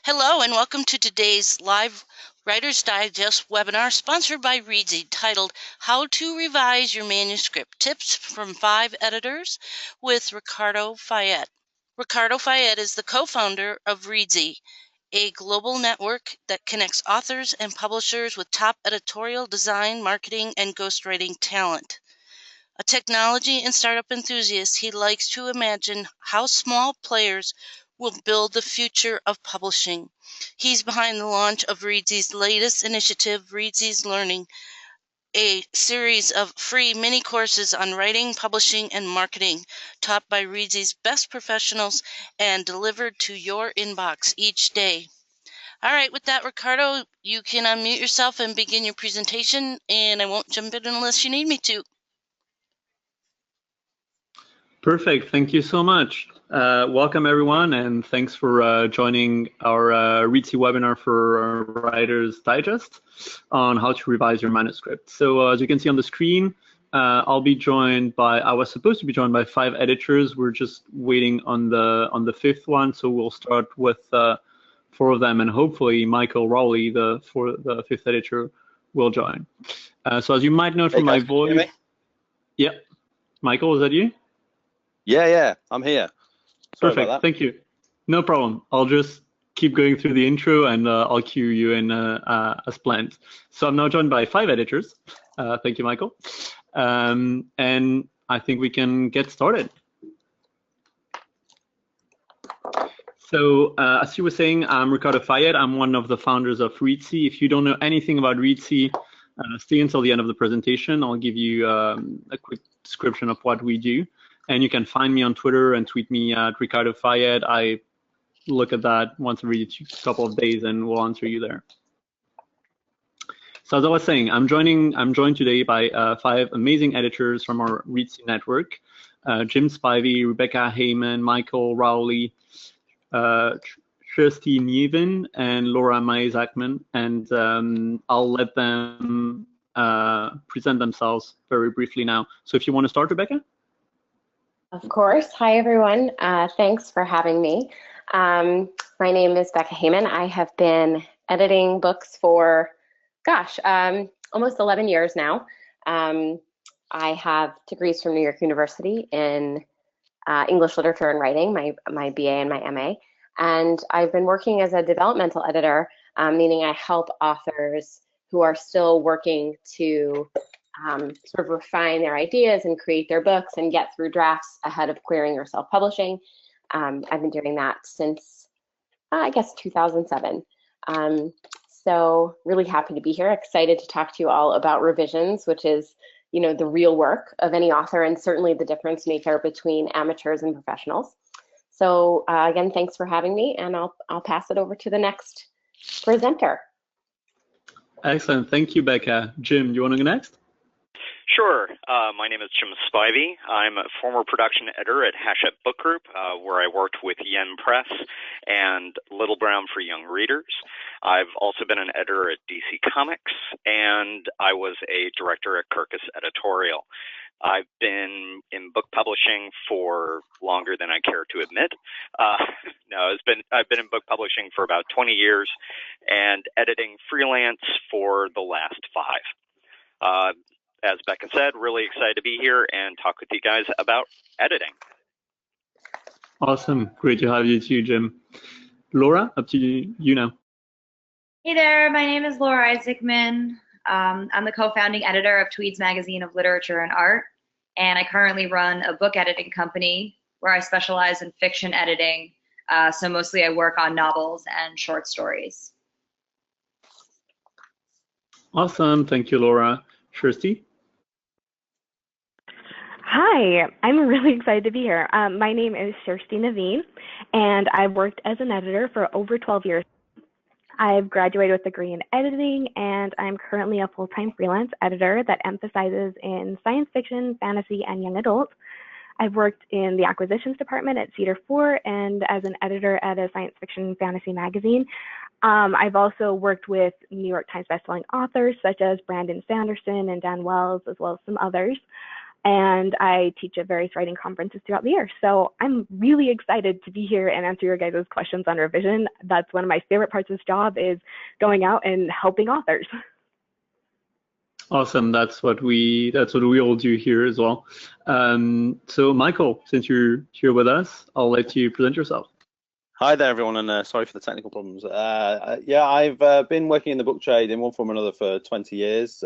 Hello and welcome to today's live Writer's Digest webinar sponsored by Reedsy titled How to Revise Your Manuscript, Tips from 5 Editors with Ricardo Fayette. Ricardo Fayette is the co-founder of Reedsy, a global network that connects authors and publishers with top editorial design, marketing, and ghostwriting talent. A technology and startup enthusiast, he likes to imagine how small players will build the future of publishing. He's behind the launch of Reedsy's latest initiative, Reedsy's Learning, a series of free mini courses on writing, publishing, and marketing taught by Reedsy's best professionals and delivered to your inbox each day. All right, with that, Ricardo, you can unmute yourself and begin your presentation, and I won't jump in unless you need me to. Perfect. Thank you so much. Welcome, everyone, and thanks for joining our Reedsy webinar for Writer's Digest on how to revise your manuscript. So as you can see on the screen, I was supposed to be joined by 5 editors. We're just waiting on the 5th one, so we'll start with 4 of them, and hopefully Michael Rowley, the 5th editor, will join. So as you might know from my voice, yeah, Michael, is that you? Yeah, I'm here. Sorry. Perfect, thank you. No problem. I'll just keep going through the intro and I'll cue you in as planned. So I'm now joined by 5 editors. Thank you, Michael. And I think we can get started. So as you were saying, I'm Ricardo Fayette. I'm one of the founders of Reedsy. If you don't know anything about Reedsy, stay until the end of the presentation. I'll give you a quick description of what we do. And you can find me on Twitter and tweet me at Ricardo Fayette. I look at that once every couple of days and we'll answer you there. So as I was saying, I'm joined today by 5 amazing editors from our Reedsy network: Jim Spivey, Rebecca Heyman, Michael Rowley, Kirsty Niven, and Laura Mae-Zachman. And I'll let them present themselves very briefly now. So if you want to start, Rebecca? Of course. Hi, everyone. Thanks for having me. My name is Becca Heyman. I have been editing books for, almost 11 years now. I have degrees from New York University in English literature and writing, my BA and my MA. And I've been working as a developmental editor, meaning I help authors who are still working to sort of refine their ideas and create their books and get through drafts ahead of clearing or self-publishing. I've been doing that since, I guess, 2007. So really happy to be here, excited to talk to you all about revisions, which is, you know, the real work of any author and certainly the difference maker between amateurs and professionals. So again, thanks for having me, and I'll pass it over to the next presenter. Excellent, thank you, Becca. Jim, do you want to go next? Sure. My name is Jim Spivey. I'm a former production editor at Hachette Book Group, where I worked with Yen Press and Little Brown for Young Readers. I've also been an editor at DC Comics, and I was a director at Kirkus Editorial. I've been in book publishing for longer than I care to admit. I've been in book publishing for about 20 years and editing freelance for the last 5. As Becca said, really excited to be here and talk with you guys about editing. Awesome. Great to have you too, Jim. Laura, up to you now. Hey there. My name is Laura Isaacman. I'm the co-founding editor of Tweed's Magazine of Literature and Art, and I currently run a book editing company where I specialize in fiction editing. So mostly I work on novels and short stories. Awesome. Thank you, Laura. Kirsty? Hi, I'm really excited to be here. My name is Kirsty Naveen, and I've worked as an editor for over 12 years. I've graduated with a degree in editing, and I'm currently a full-time freelance editor that emphasizes in science fiction, fantasy, and young adult. I've worked in the acquisitions department at Cedar Fort and as an editor at a science fiction fantasy magazine. I've also worked with New York Times bestselling authors such as Brandon Sanderson and Dan Wells, as well as some others. and I teach at various writing conferences throughout the year. So I'm really excited to be here and answer your guys' questions on revision. That's one of my favorite parts of this job, is going out and helping authors. Awesome. That's what we all do here as well. So Michael, since you're here with us, I'll let you present yourself. Hi there, everyone, and sorry for the technical problems. Yeah, I've been working in the book trade in one form or another for 20 years.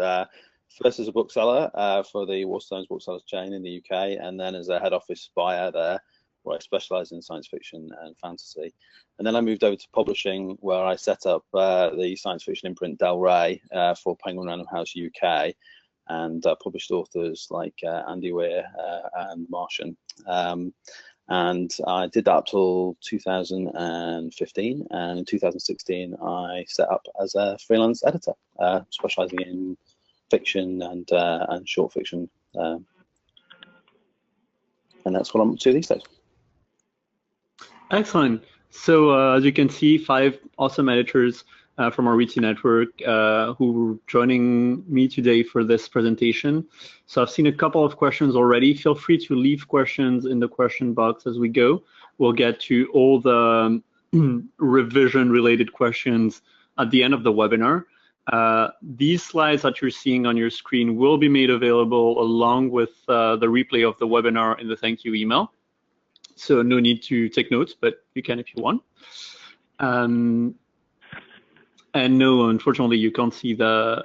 First as a bookseller for the Waterstones Booksellers chain in the UK, and then as a head office buyer there, where I specialise in science fiction and fantasy. And then I moved over to publishing, where I set up the science fiction imprint Del Rey for Penguin Random House UK, and published authors like Andy Weir and Martian. And I did that up till 2015, and in 2016 I set up as a freelance editor, specialising in fiction and short fiction, and that's what I'm up to these days. Excellent. So as you can see, 5 awesome editors from our RITI network who are joining me today for this presentation. So I've seen a couple of questions already. Feel free to leave questions in the question box as we go. We'll get to all the revision-related questions at the end of the webinar. These slides that you're seeing on your screen will be made available along with the replay of the webinar in the thank you email. So no need to take notes, but you can if you want. And no, unfortunately, you can't see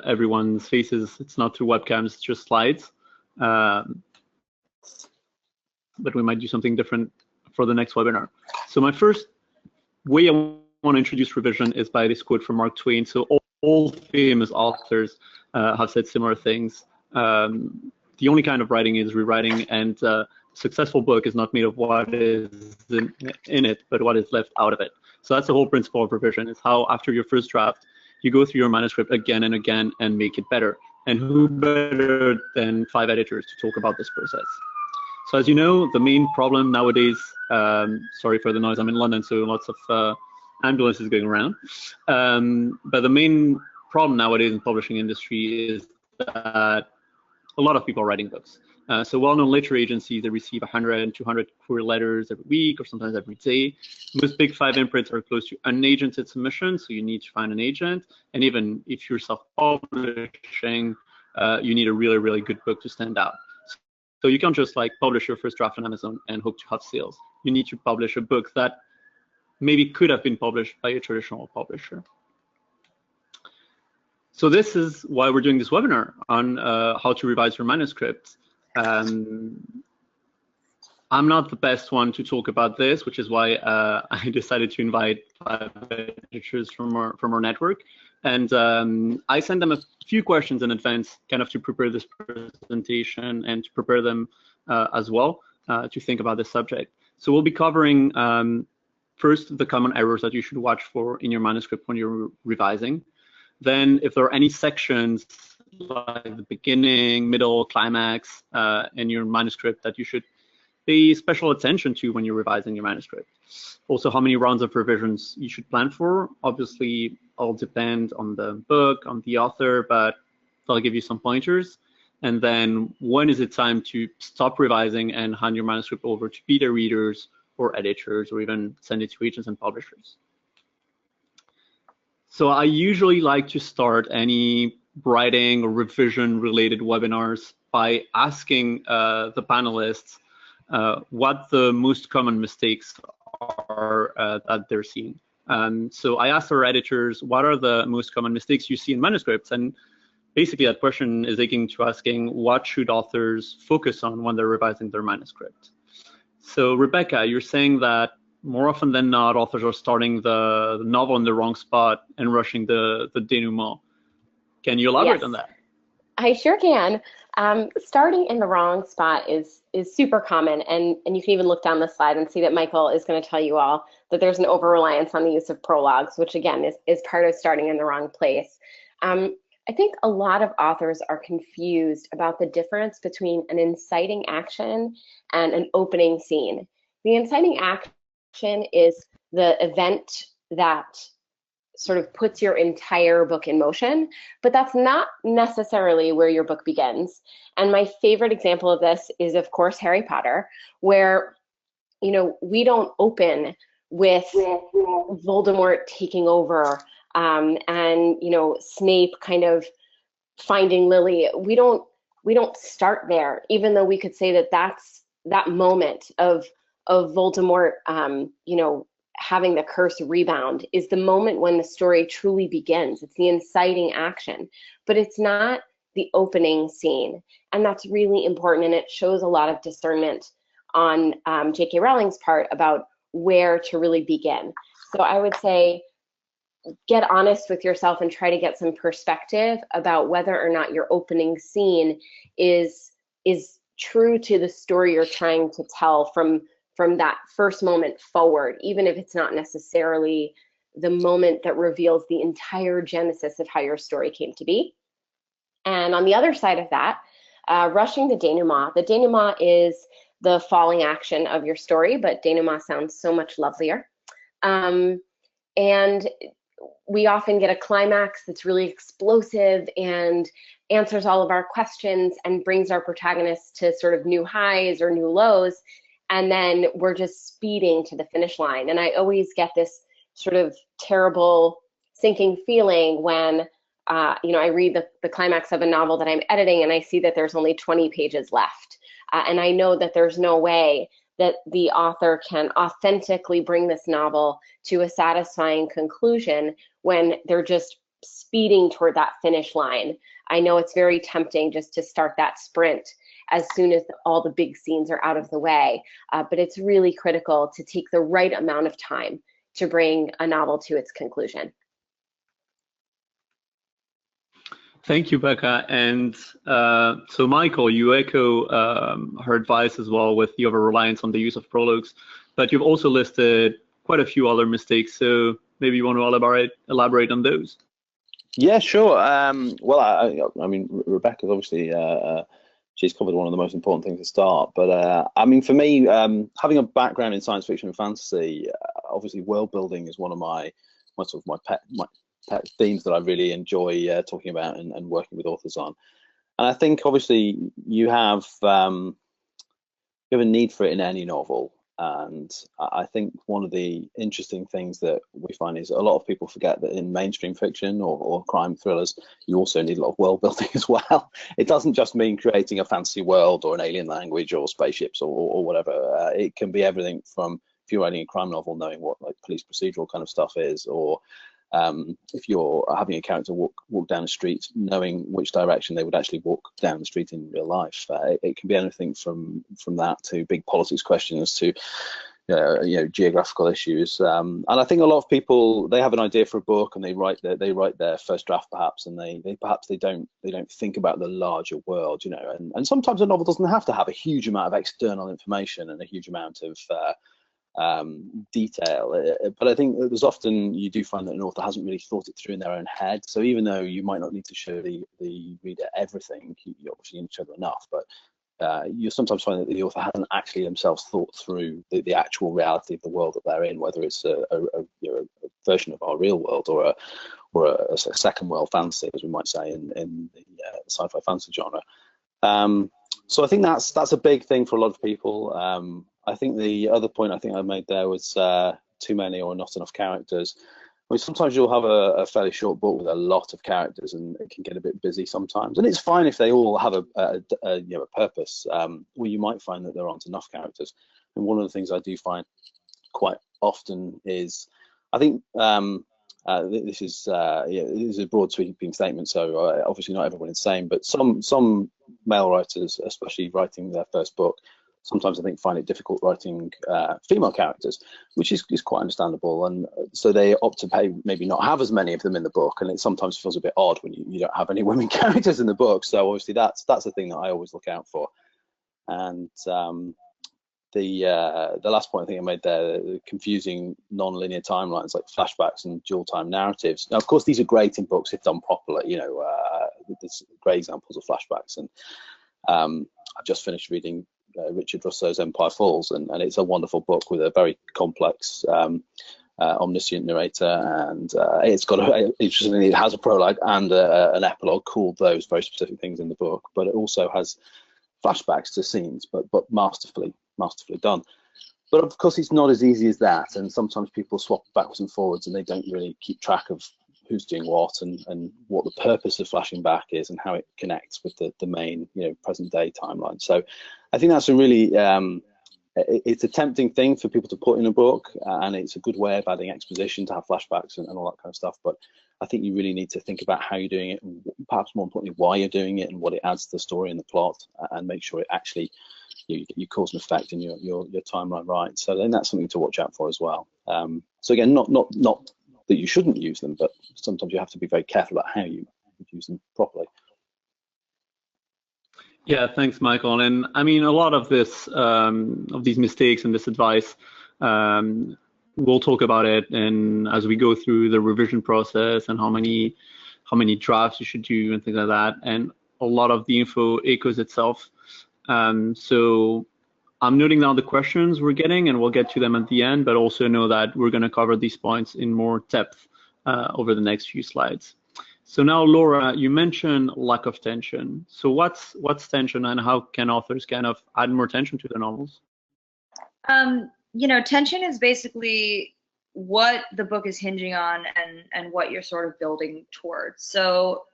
everyone's faces. It's not through webcams, it's just slides. But we might do something different for the next webinar. So my first way I want to introduce revision is by this quote from Mark Twain. So all famous authors have said similar things. The only kind of writing is rewriting, and a successful book is not made of what is in it, but what is left out of it. So that's the whole principle of revision, is how after your first draft, you go through your manuscript again and again and make it better. And who better than 5 editors to talk about this process? So as you know, the main problem nowadays, sorry for the noise, I'm in London, so lots of ambulances going around. But the main problem nowadays in the publishing industry is that a lot of people are writing books. So well-known literary agencies, they receive 100 and 200 query letters every week or sometimes every day. Most big 5 imprints are close to unagented submissions, so you need to find an agent. And even if you're self-publishing, you need a really, really good book to stand out. So you can't just like publish your first draft on Amazon and hope to have sales. You need to publish a book that maybe could have been published by a traditional publisher. So this is why we're doing this webinar on how to revise your manuscript. I'm not the best one to talk about this, which is why I decided to invite 5 editors from our network. And I sent them a few questions in advance, kind of to prepare this presentation and to prepare them as well to think about this subject. So we'll be covering first the common errors that you should watch for in your manuscript when you're revising. Then if there are any sections like the beginning, middle, climax in your manuscript that you should pay special attention to when you're revising your manuscript. Also, how many rounds of revisions you should plan for. Obviously, all depend on the book, on the author, but I'll give you some pointers. And then when is it time to stop revising and hand your manuscript over to beta readers or editors, or even send it to agents and publishers. So I usually like to start any writing or revision related webinars by asking the panelists what the most common mistakes are that they're seeing. So I asked our editors, what are the most common mistakes you see in manuscripts? And basically that question is akin to asking, what should authors focus on when they're revising their manuscript? So Rebecca, you're saying that more often than not, authors are starting the novel in the wrong spot and rushing the denouement. Can you elaborate on that? I sure can. Starting in the wrong spot is super common, and you can even look down the slide and see that Michael is going to tell you all that there's an over-reliance on the use of prologues, which again is part of starting in the wrong place. I think a lot of authors are confused about the difference between an inciting action and an opening scene. The inciting action is the event that sort of puts your entire book in motion, but that's not necessarily where your book begins. And my favorite example of this is, of course, Harry Potter, where, you know, we don't open with Voldemort taking over and, you know, Snape kind of finding Lily. We don't start there, even though we could say that that's that moment of Voldemort, you know, having the curse rebound is the moment when the story truly begins. It's the inciting action, but it's not the opening scene. And that's really important. And it shows a lot of discernment on J.K. Rowling's part about where to really begin. So I would say, get honest with yourself and try to get some perspective about whether or not your opening scene is true to the story you're trying to tell from that first moment forward, even if it's not necessarily the moment that reveals the entire genesis of how your story came to be. And on the other side of that, rushing the denouement. The denouement is the falling action of your story, but denouement sounds so much lovelier. And we often get a climax that's really explosive and answers all of our questions and brings our protagonists to sort of new highs or new lows. And then we're just speeding to the finish line. And I always get this sort of terrible sinking feeling when, you know, I read the climax of a novel that I'm editing and I see that there's only 20 pages left. And I know that there's no way that the author can authentically bring this novel to a satisfying conclusion when they're just speeding toward that finish line. I know it's very tempting just to start that sprint as soon as all the big scenes are out of the way, but it's really critical to take the right amount of time to bring a novel to its conclusion. Thank you, Becca. And so, Michael, you echo her advice as well with the over-reliance on the use of prologues, but you've also listed quite a few other mistakes. So maybe you want to elaborate on those. Yeah, sure. Well, I mean, Rebecca's obviously she's covered one of the most important things to start. But I mean, for me, having a background in science fiction and fantasy, obviously world building is one of my pet themes that I really enjoy talking about and working with authors on. And I think obviously you have a need for it in any novel. And I think one of the interesting things that we find is a lot of people forget that in mainstream fiction or crime thrillers, you also need a lot of world building as well. It doesn't just mean creating a fantasy world or an alien language or spaceships or whatever. It can be everything from, if you're writing a crime novel, knowing what like police procedural kind of stuff is, or if you're having a character walk down the street, knowing which direction they would actually walk down the street in real life. It can be anything from that to big politics questions to geographical issues. And I think a lot of people, they have an idea for a book and they write their first draft perhaps, and they don't think about the larger world, you know. And sometimes a novel doesn't have to have a huge amount of external information and a huge amount of detail, but I think there's often, you do find that an author hasn't really thought it through in their own head. So even though you might not need to show the reader everything, you obviously need to show them enough, but you sometimes find that the author hasn't actually themselves thought through the actual reality of the world that they're in, whether it's a version of our real world or a second world fantasy, as we might say in the sci-fi fantasy genre. So I think that's a big thing for a lot of people. I think the other point I think I made there was too many or not enough characters. I mean, sometimes you'll have a fairly short book with a lot of characters, and it can get a bit busy sometimes. And it's fine if they all have a purpose. Well, you might find that there aren't enough characters. And one of the things I do find quite often is, I think this is a broad sweeping statement, so obviously not everyone is the same, but some male writers, especially writing their first book, sometimes I think find it difficult writing female characters, which is quite understandable, and so they opt to maybe not have as many of them in the book, and it sometimes feels a bit odd when you don't have any women characters in the book. So obviously that's the thing that I always look out for. And the last point I think I made there, the confusing non-linear timelines like flashbacks and dual time narratives. Now, of course, these are great in books if done properly. You know, there's great examples of flashbacks, and I've just finished reading Richard Russo's Empire Falls, and it's a wonderful book with a very complex omniscient narrator, and interestingly, it has a prologue and an epilogue called those very specific things in the book, but it also has flashbacks to scenes, but masterfully done. But of course, it's not as easy as that, and sometimes people swap backwards and forwards, and they don't really keep track of who's doing what and what the purpose of flashing back is and how it connects with the main, present day timeline. So I think that's a really it's a tempting thing for people to put in a book, and it's a good way of adding exposition to have flashbacks and all that kind of stuff. But I think you really need to think about how you're doing it, and perhaps more importantly, why you're doing it and what it adds to the story and the plot, and make sure it actually you cause and effect in your timeline right. So then that's something to watch out for as well. So again, not that you shouldn't use them, but sometimes you have to be very careful about how you use them properly. Yeah, thanks, Michael. And I mean, a lot of this, of these mistakes and this advice, we'll talk about it, and as we go through the revision process and how many drafts you should do and things like that. And a lot of the info echoes itself. So I'm noting down the questions we're getting, and we'll get to them at the end. But also know that we're going to cover these points in more depth over the next few slides. So now, Laura, you mentioned lack of tension. So what's tension, and how can authors kind of add more tension to their novels? Tension is basically what the book is hinging on and what you're sort of building towards. So,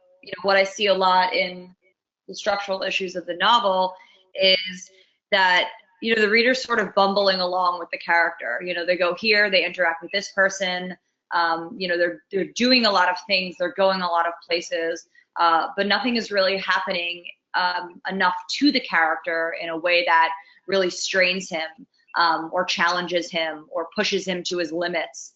what I see a lot in the structural issues of the novel is that, the reader's sort of bumbling along with the character. They go here, they interact with this person. They're doing a lot of things, they're going a lot of places, but nothing is really happening enough to the character in a way that really strains him, or challenges him, or pushes him to his limits,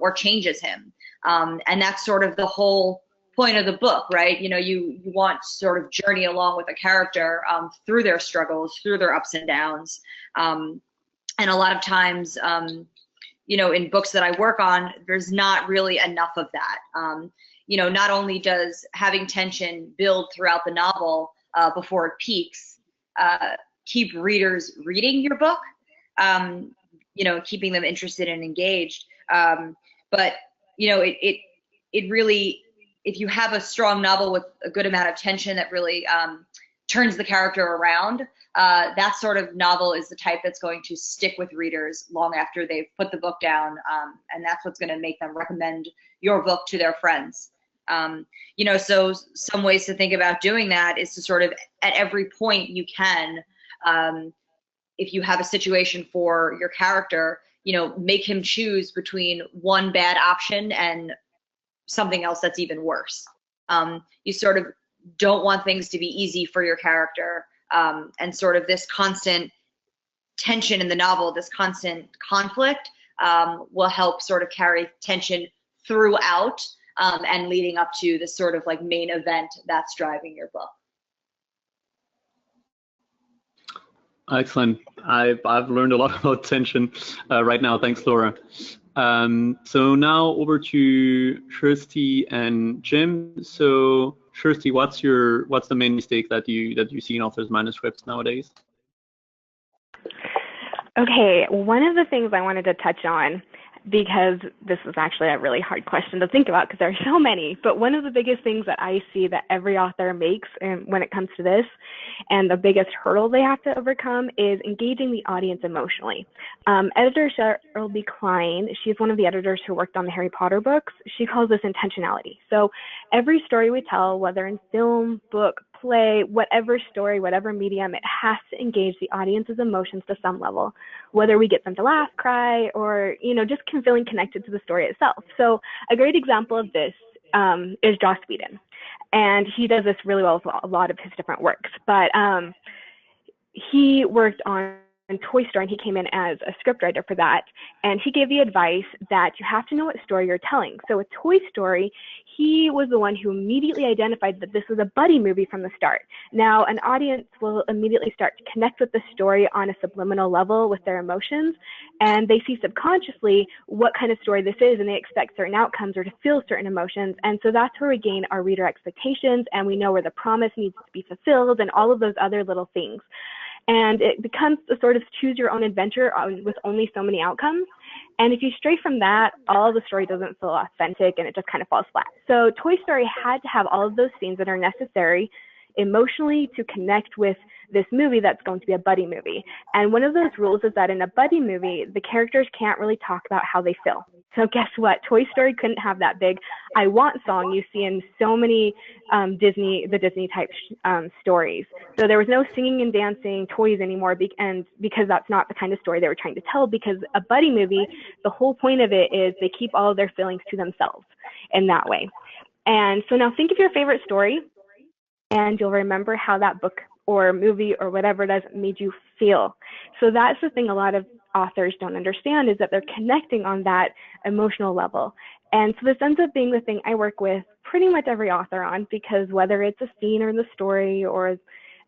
or changes him. And that's sort of the whole point of the book, right? You want to sort of journey along with a character through their struggles, through their ups and downs. And a lot of times, in books that I work on, there's not really enough of that. Not only does having tension build throughout the novel before it peaks, keep readers reading your book, keeping them interested and engaged. But it really, if you have a strong novel with a good amount of tension that really turns the character around, that sort of novel is the type that's going to stick with readers long after they've put the book down, and that's what's going to make them recommend your book to their friends. So some ways to think about doing that is to sort of, at every point you can, if you have a situation for your character, make him choose between one bad option and something else that's even worse. You sort of don't want things to be easy for your character, and sort of this constant tension in the novel, this constant conflict, will help sort of carry tension throughout, and leading up to this sort of like main event that's driving your book. Excellent. I've learned a lot about tension right now. Thanks, Laura. So now over to Kirsty and Jim. So Kirsty, what's the main mistake that you see in authors' manuscripts nowadays? Okay, one of the things I wanted to touch on, because this is actually a really hard question to think about because there are so many, but one of the biggest things that I see that every author makes when it comes to this, and the biggest hurdle they have to overcome, is engaging the audience emotionally. Editor Cheryl B. Klein, she's one of the editors who worked on the Harry Potter books. She calls this intentionality. So every story we tell, whether in film, book, play, whatever story, whatever medium, it has to engage the audience's emotions to some level, whether we get them to laugh, cry, or just feeling connected to the story itself. So a great example of this is Joss Whedon, and he does this really well with a lot of his different works. But he worked on Toy Story, and he came in as a scriptwriter for that, and he gave the advice that you have to know what story you're telling. So with Toy Story, he was the one who immediately identified that this was a buddy movie from the start. Now, an audience will immediately start to connect with the story on a subliminal level with their emotions, and they see subconsciously what kind of story this is, and they expect certain outcomes or to feel certain emotions. And so that's where we gain our reader expectations, and we know where the promise needs to be fulfilled, and all of those other little things. And it becomes a sort of choose your own adventure with only so many outcomes. And if you stray from that, all the story doesn't feel authentic and it just kind of falls flat. So Toy Story had to have all of those scenes that are necessary emotionally to connect with this movie that's going to be a buddy movie. And one of those rules is that in a buddy movie, the characters can't really talk about how they feel. So guess what? Toy Story couldn't have that big "I want" song you see in so many Disney type stories. So there was no singing and dancing toys anymore, and because that's not the kind of story they were trying to tell. Because a buddy movie, the whole point of it is they keep all of their feelings to themselves in that way. And so now think of your favorite story, and you'll remember how that book or movie or whatever it is made you feel. So that's the thing a lot of authors don't understand, is that they're connecting on that emotional level. And so this ends up being the thing I work with pretty much every author on, because whether it's a scene or the story or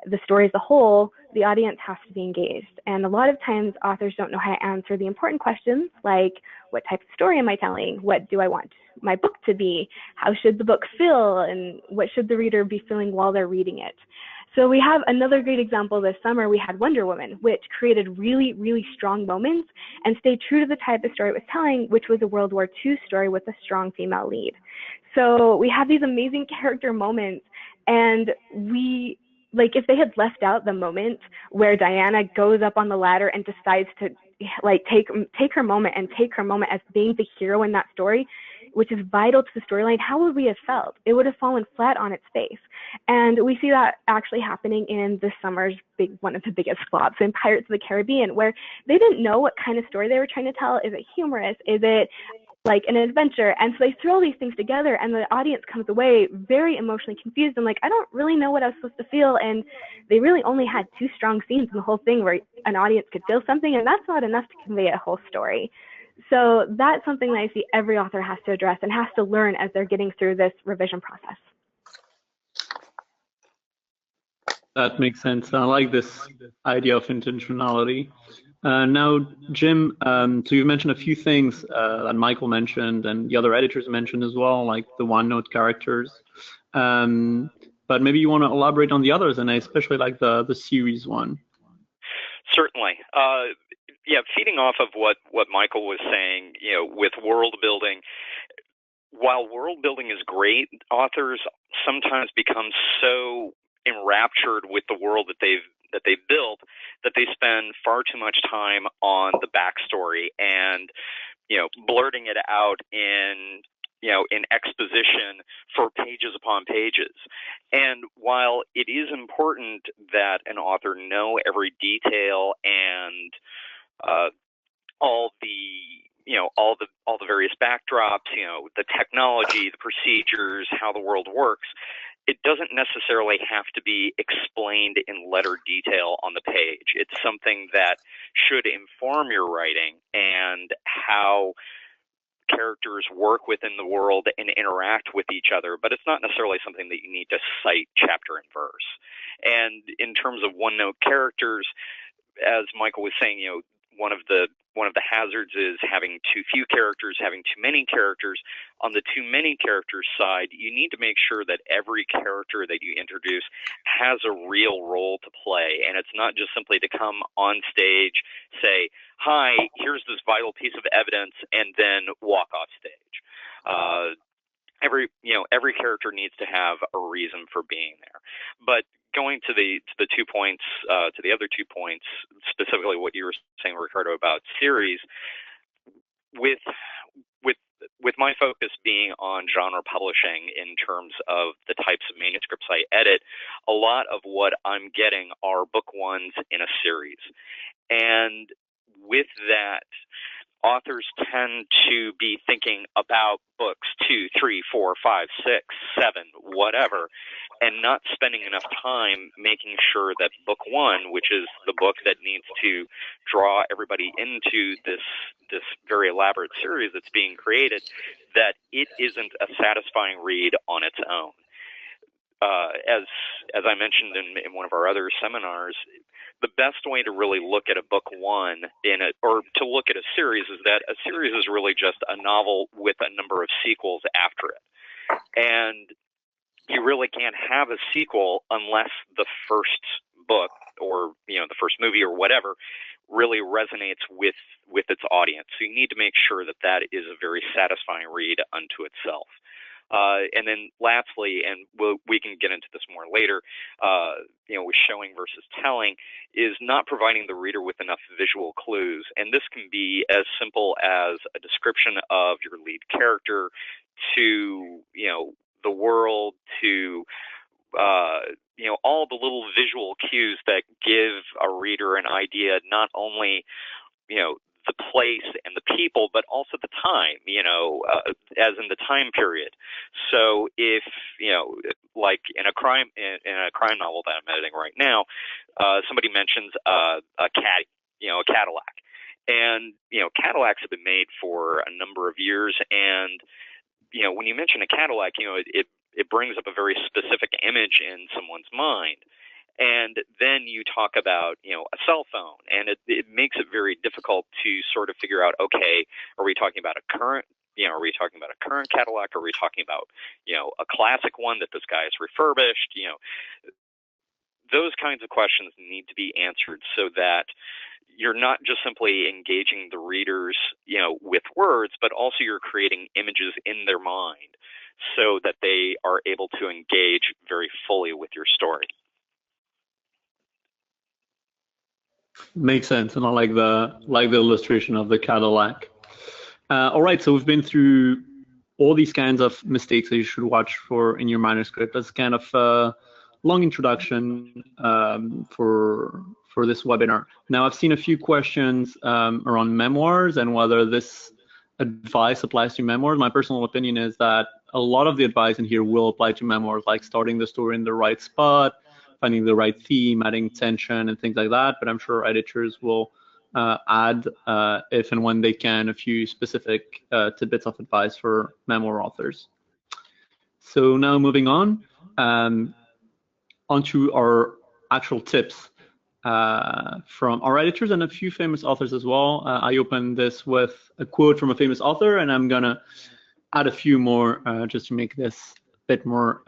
the story as a whole, the audience has to be engaged. And a lot of times authors don't know how to answer the important questions like, what type of story am I telling? What do I want my book to be? How should the book feel? And what should the reader be feeling while they're reading it? So we have another great example this summer. We had Wonder Woman, which created really, really strong moments and stayed true to the type of story it was telling, which was a World War II story with a strong female lead. So we have these amazing character moments, and if they had left out the moment where Diana goes up on the ladder and decides to take her moment as being the hero in that story, which is vital to the storyline, how would we have felt? It would have fallen flat on its face. And we see that actually happening in this summer's one of the biggest flops in Pirates of the Caribbean, where they didn't know what kind of story they were trying to tell. Is it humorous? Is it like an adventure? And so they throw these things together, and the audience comes away very emotionally confused and like, I don't really know what I was supposed to feel. And they really only had 2 strong scenes in the whole thing where an audience could feel something, and that's not enough to convey a whole story. So that's something that I see every author has to address and has to learn as they're getting through this revision process. That makes sense. I like this idea of intentionality. Now, Jim, so you've mentioned a few things that Michael mentioned and the other editors mentioned as well, like the one-note characters. But maybe you want to elaborate on the others, and I especially like the series one. Certainly. Yeah, feeding off of what Michael was saying, with world building, while world building is great, authors sometimes become so enraptured with the world that they've built that they spend far too much time on the backstory and blurting it out in exposition for pages upon pages. And while it is important that an author know every detail and all the various backdrops, the technology, the procedures, how the world works, it doesn't necessarily have to be explained in letter detail on the page. It's something that should inform your writing and how characters work within the world and interact with each other, but it's not necessarily something that you need to cite chapter and verse. And in terms of one-note characters, as Michael was saying, one of the hazards is having too few characters, having too many characters. On the too many characters side, you need to make sure that every character that you introduce has a real role to play, and it's not just simply to come on stage, say, "Hi, here's this vital piece of evidence," and then walk off stage. Every character needs to have a reason for being there. But going to the 2 points, to the other 2 points, specifically what you were saying, Ricardo, about series, with my focus being on genre publishing in terms of the types of manuscripts I edit, a lot of what I'm getting are book ones in a series. And with that, authors tend to be thinking about books 2, 3, 4, 5, 6, 7, whatever, and not spending enough time making sure that book one, which is the book that needs to draw everybody into this very elaborate series that's being created, that it isn't a satisfying read on its own. As I mentioned in one of our other seminars, the best way to really look at a book one or to look at a series is that a series is really just a novel with a number of sequels after it. And you really can't have a sequel unless the first book or the first movie or whatever really resonates with its audience. So you need to make sure that that is a very satisfying read unto itself. And then lastly, and we can get into this more later, with showing versus telling, is not providing the reader with enough visual clues. And this can be as simple as a description of your lead character to, the world, to, all the little visual cues that give a reader an idea, not only, the place and the people, but also the time, as in the time period. So if, like in a crime novel that I'm editing right now, somebody mentions a Cadillac. And, Cadillacs have been made for a number of years. And, when you mention a Cadillac, it brings up a very specific image in someone's mind. And then you talk about, a cell phone, and it makes it very difficult to sort of figure out, okay, are we talking about a current Cadillac? Are we talking about, a classic one that this guy has refurbished? Those kinds of questions need to be answered so that you're not just simply engaging the readers, with words, but also you're creating images in their mind so that they are able to engage very fully with your story. Makes sense, and I like the illustration of the Cadillac. All right, so we've been through all these kinds of mistakes that you should watch for in your manuscript. That's kind of a long introduction for this webinar. Now, I've seen a few questions around memoirs and whether this advice applies to memoirs. My personal opinion is that a lot of the advice in here will apply to memoirs, like starting the story in the right spot, finding the right theme, adding tension, and things like that. But I'm sure editors will add, if and when they can, a few specific tidbits of advice for memoir authors. So now moving on, onto our actual tips from our editors and a few famous authors as well. I opened this with a quote from a famous author, and I'm gonna add a few more just to make this a bit more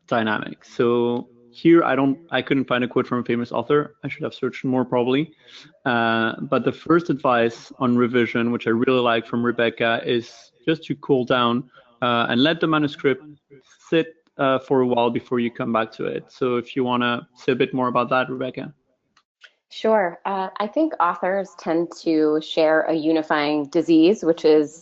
dynamic. So here I couldn't find a quote from a famous author. I should have searched more probably. But the first advice on revision, which I really like from Rebecca, is just to cool down and let the manuscript sit for a while before you come back to it. So if you want to say a bit more about that, Rebecca. Sure. I think authors tend to share a unifying disease, which is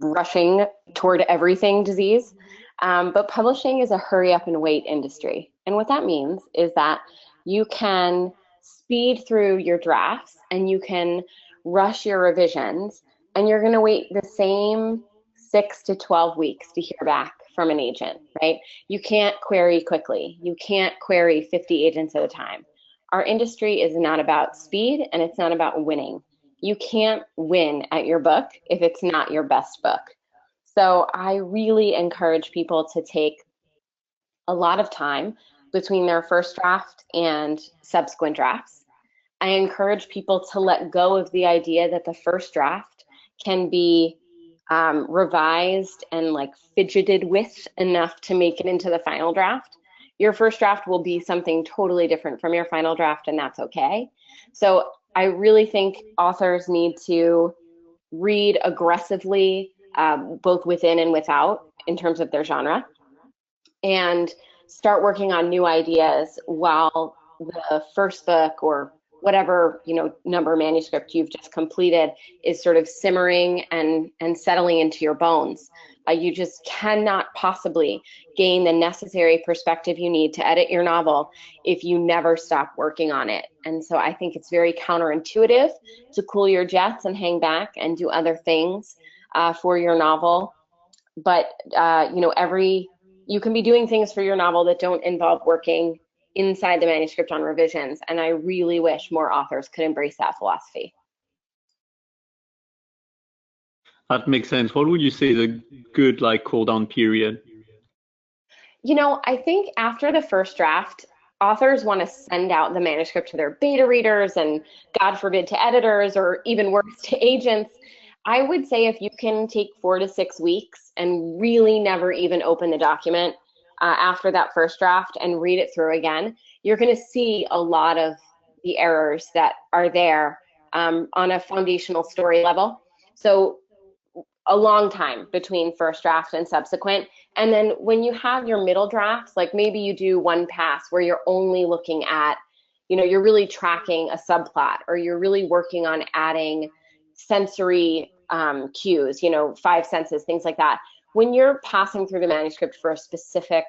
rushing toward everything disease. But publishing is a hurry up and wait industry. And what that means is that you can speed through your drafts and you can rush your revisions, and you're going to wait the same 6 to 12 weeks to hear back from an agent, right? You can't query quickly. You can't query 50 agents at a time. Our industry is not about speed, and it's not about winning. You can't win at your book if it's not your best book. So I really encourage people to take a lot of time between their first draft and subsequent drafts. I encourage people to let go of the idea that the first draft can be revised and like fidgeted with enough to make it into the final draft. Your first draft will be something totally different from your final draft, and that's okay. So I really think authors need to read aggressively, both within and without, in terms of their genre, and start working on new ideas while the first book or whatever number manuscript you've just completed is sort of simmering and settling into your bones. You just cannot possibly gain the necessary perspective you need to edit your novel if you never stop working on it. And so I think it's very counterintuitive to cool your jets and hang back and do other things for your novel. But you can be doing things for your novel that don't involve working inside the manuscript on revisions. And I really wish more authors could embrace that philosophy. That makes sense. What would you say is a good cool down period? I think after the first draft, authors want to send out the manuscript to their beta readers and, God forbid, to editors, or even worse, to agents. I would say if you can take 4 to 6 weeks and really never even open the document after that first draft and read it through again, you're going to see a lot of the errors that are there on a foundational story level. So a long time between first draft and subsequent. And then when you have your middle drafts, like maybe you do one pass where you're only looking at, you're really tracking a subplot, or you're really working on adding sensory cues, 5 senses, things like that. When you're passing through the manuscript for a specific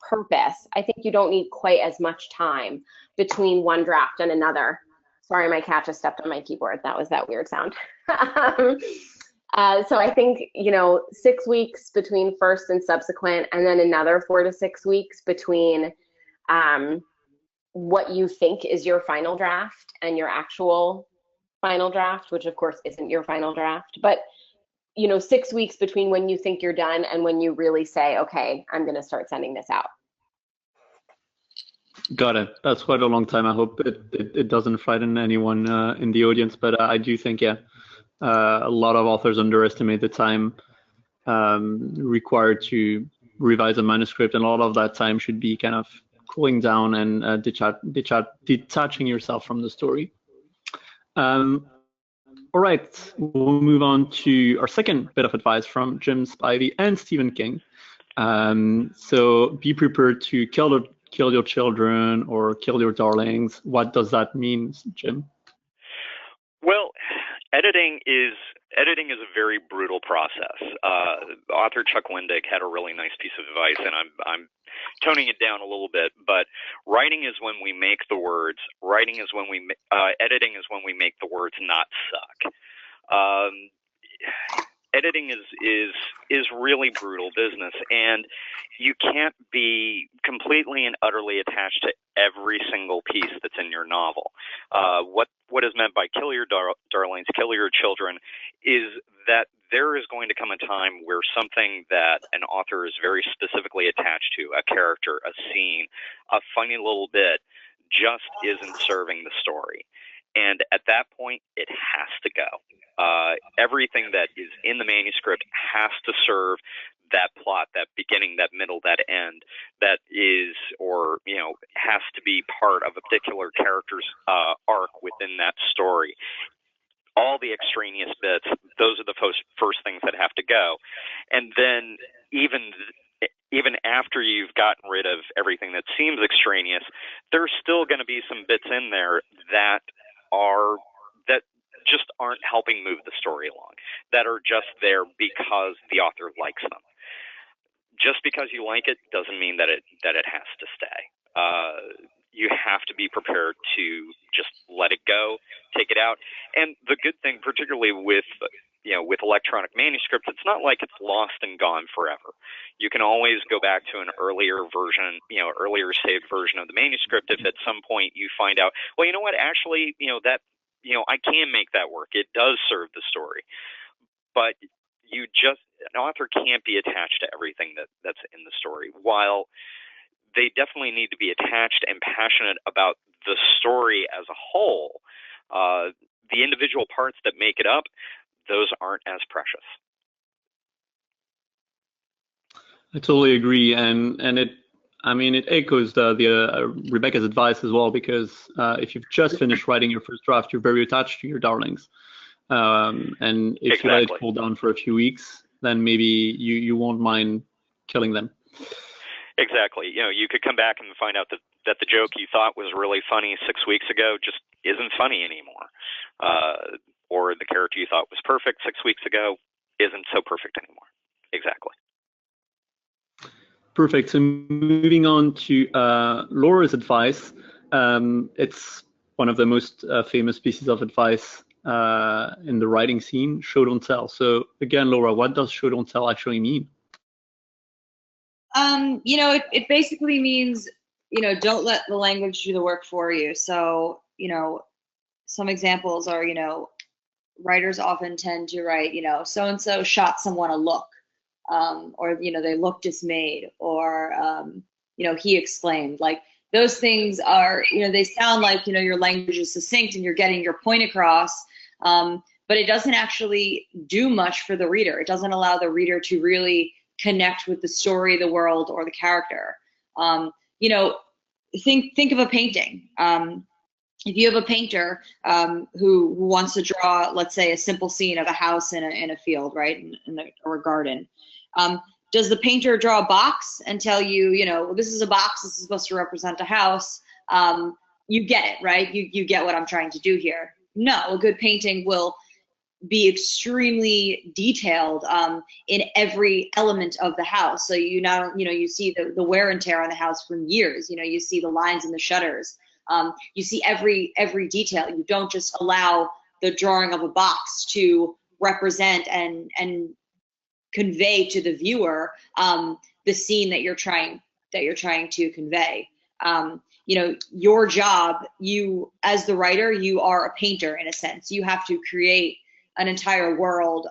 purpose, I think you don't need quite as much time between one draft and another. Sorry, my cat just stepped on my keyboard. That was that weird sound. So I think, 6 weeks between first and subsequent, and then another 4 to 6 weeks between what you think is your final draft and your actual final draft, which of course isn't your final draft. But 6 weeks between when you think you're done and when you really say, okay, I'm going to start sending this out. Got it. That's quite a long time. I hope it doesn't frighten anyone in the audience, but I do think, yeah, a lot of authors underestimate the time required to revise a manuscript, and a lot of that time should be kind of cooling down and detaching yourself from the story. All right, we'll move on to our second bit of advice from Jim Spivey and Stephen King. So be prepared to kill your children or kill your darlings. What does that mean, Jim? Well, editing is a very brutal process. Author Chuck Wendig had a really nice piece of advice, and I'm toning it down a little bit. But writing is when we make the words. Editing is when we make the words not suck. Editing is really brutal business, and you can't be completely and utterly attached to every single piece that's in your novel. What is meant by kill your darlings, kill your children, is that there is going to come a time where something that an author is very specifically attached to, a character, a scene, a funny little bit, just isn't serving the story. And at that point, it has to go. Everything that is in the manuscript has to serve that plot, that beginning, that middle, that end, that is, or, has to be part of a particular character's arc within that story. All the extraneous bits, those are the first things that have to go. And then even after you've gotten rid of everything that seems extraneous, there's still going to be some bits in there that just aren't helping move the story along, that are just there because the author likes them. Just because you like it doesn't mean that it has to stay. You have to be prepared to just let it go, take it out. And the good thing, particularly with electronic manuscripts, it's not like it's lost and gone forever. You can always go back to an earlier version, earlier saved version of the manuscript if at some point you find out, well, you know what, actually, I can make that work. It does serve the story. But an author can't be attached to everything that's in the story. While they definitely need to be attached and passionate about the story as a whole, the individual parts that make it up, those aren't as precious. I totally agree, and it echoes Rebecca's advice as well, because if you've just finished writing your first draft, you're very attached to your darlings, and if you let it cool down for a few weeks, then maybe you won't mind killing them. Exactly. You could come back and find out that the joke you thought was really funny 6 weeks ago just isn't funny anymore, or the character you thought was perfect 6 weeks ago isn't so perfect anymore. Exactly. Perfect. So moving on to Laura's advice, it's one of the most famous pieces of advice in the writing scene: show don't tell. So again, Laura, what does show don't tell actually mean? It basically means, don't let the language do the work for you. So, some examples are, writers often tend to write, so-and-so shot someone a look, or, they look dismayed, or, he exclaimed. Like, those things are, they sound like, your language is succinct and you're getting your point across, but it doesn't actually do much for the reader. It doesn't allow the reader to really connect with the story, the world, or the character. Think of a painting. if you have a painter who wants to draw, let's say, a simple scene of a house in a field, right, or a garden, does the painter draw a box and tell you, this is a box, this is supposed to represent a house? You get it, right? You get what I'm trying to do here. No, a good painting will be extremely detailed in every element of the house. So you see the wear and tear on the house from years. You see the lines in the shutters. You see every detail. You don't just allow the drawing of a box to represent and convey to the viewer the scene that you're trying to convey. Your job, you as the writer, you are a painter in a sense. You have to create an entire world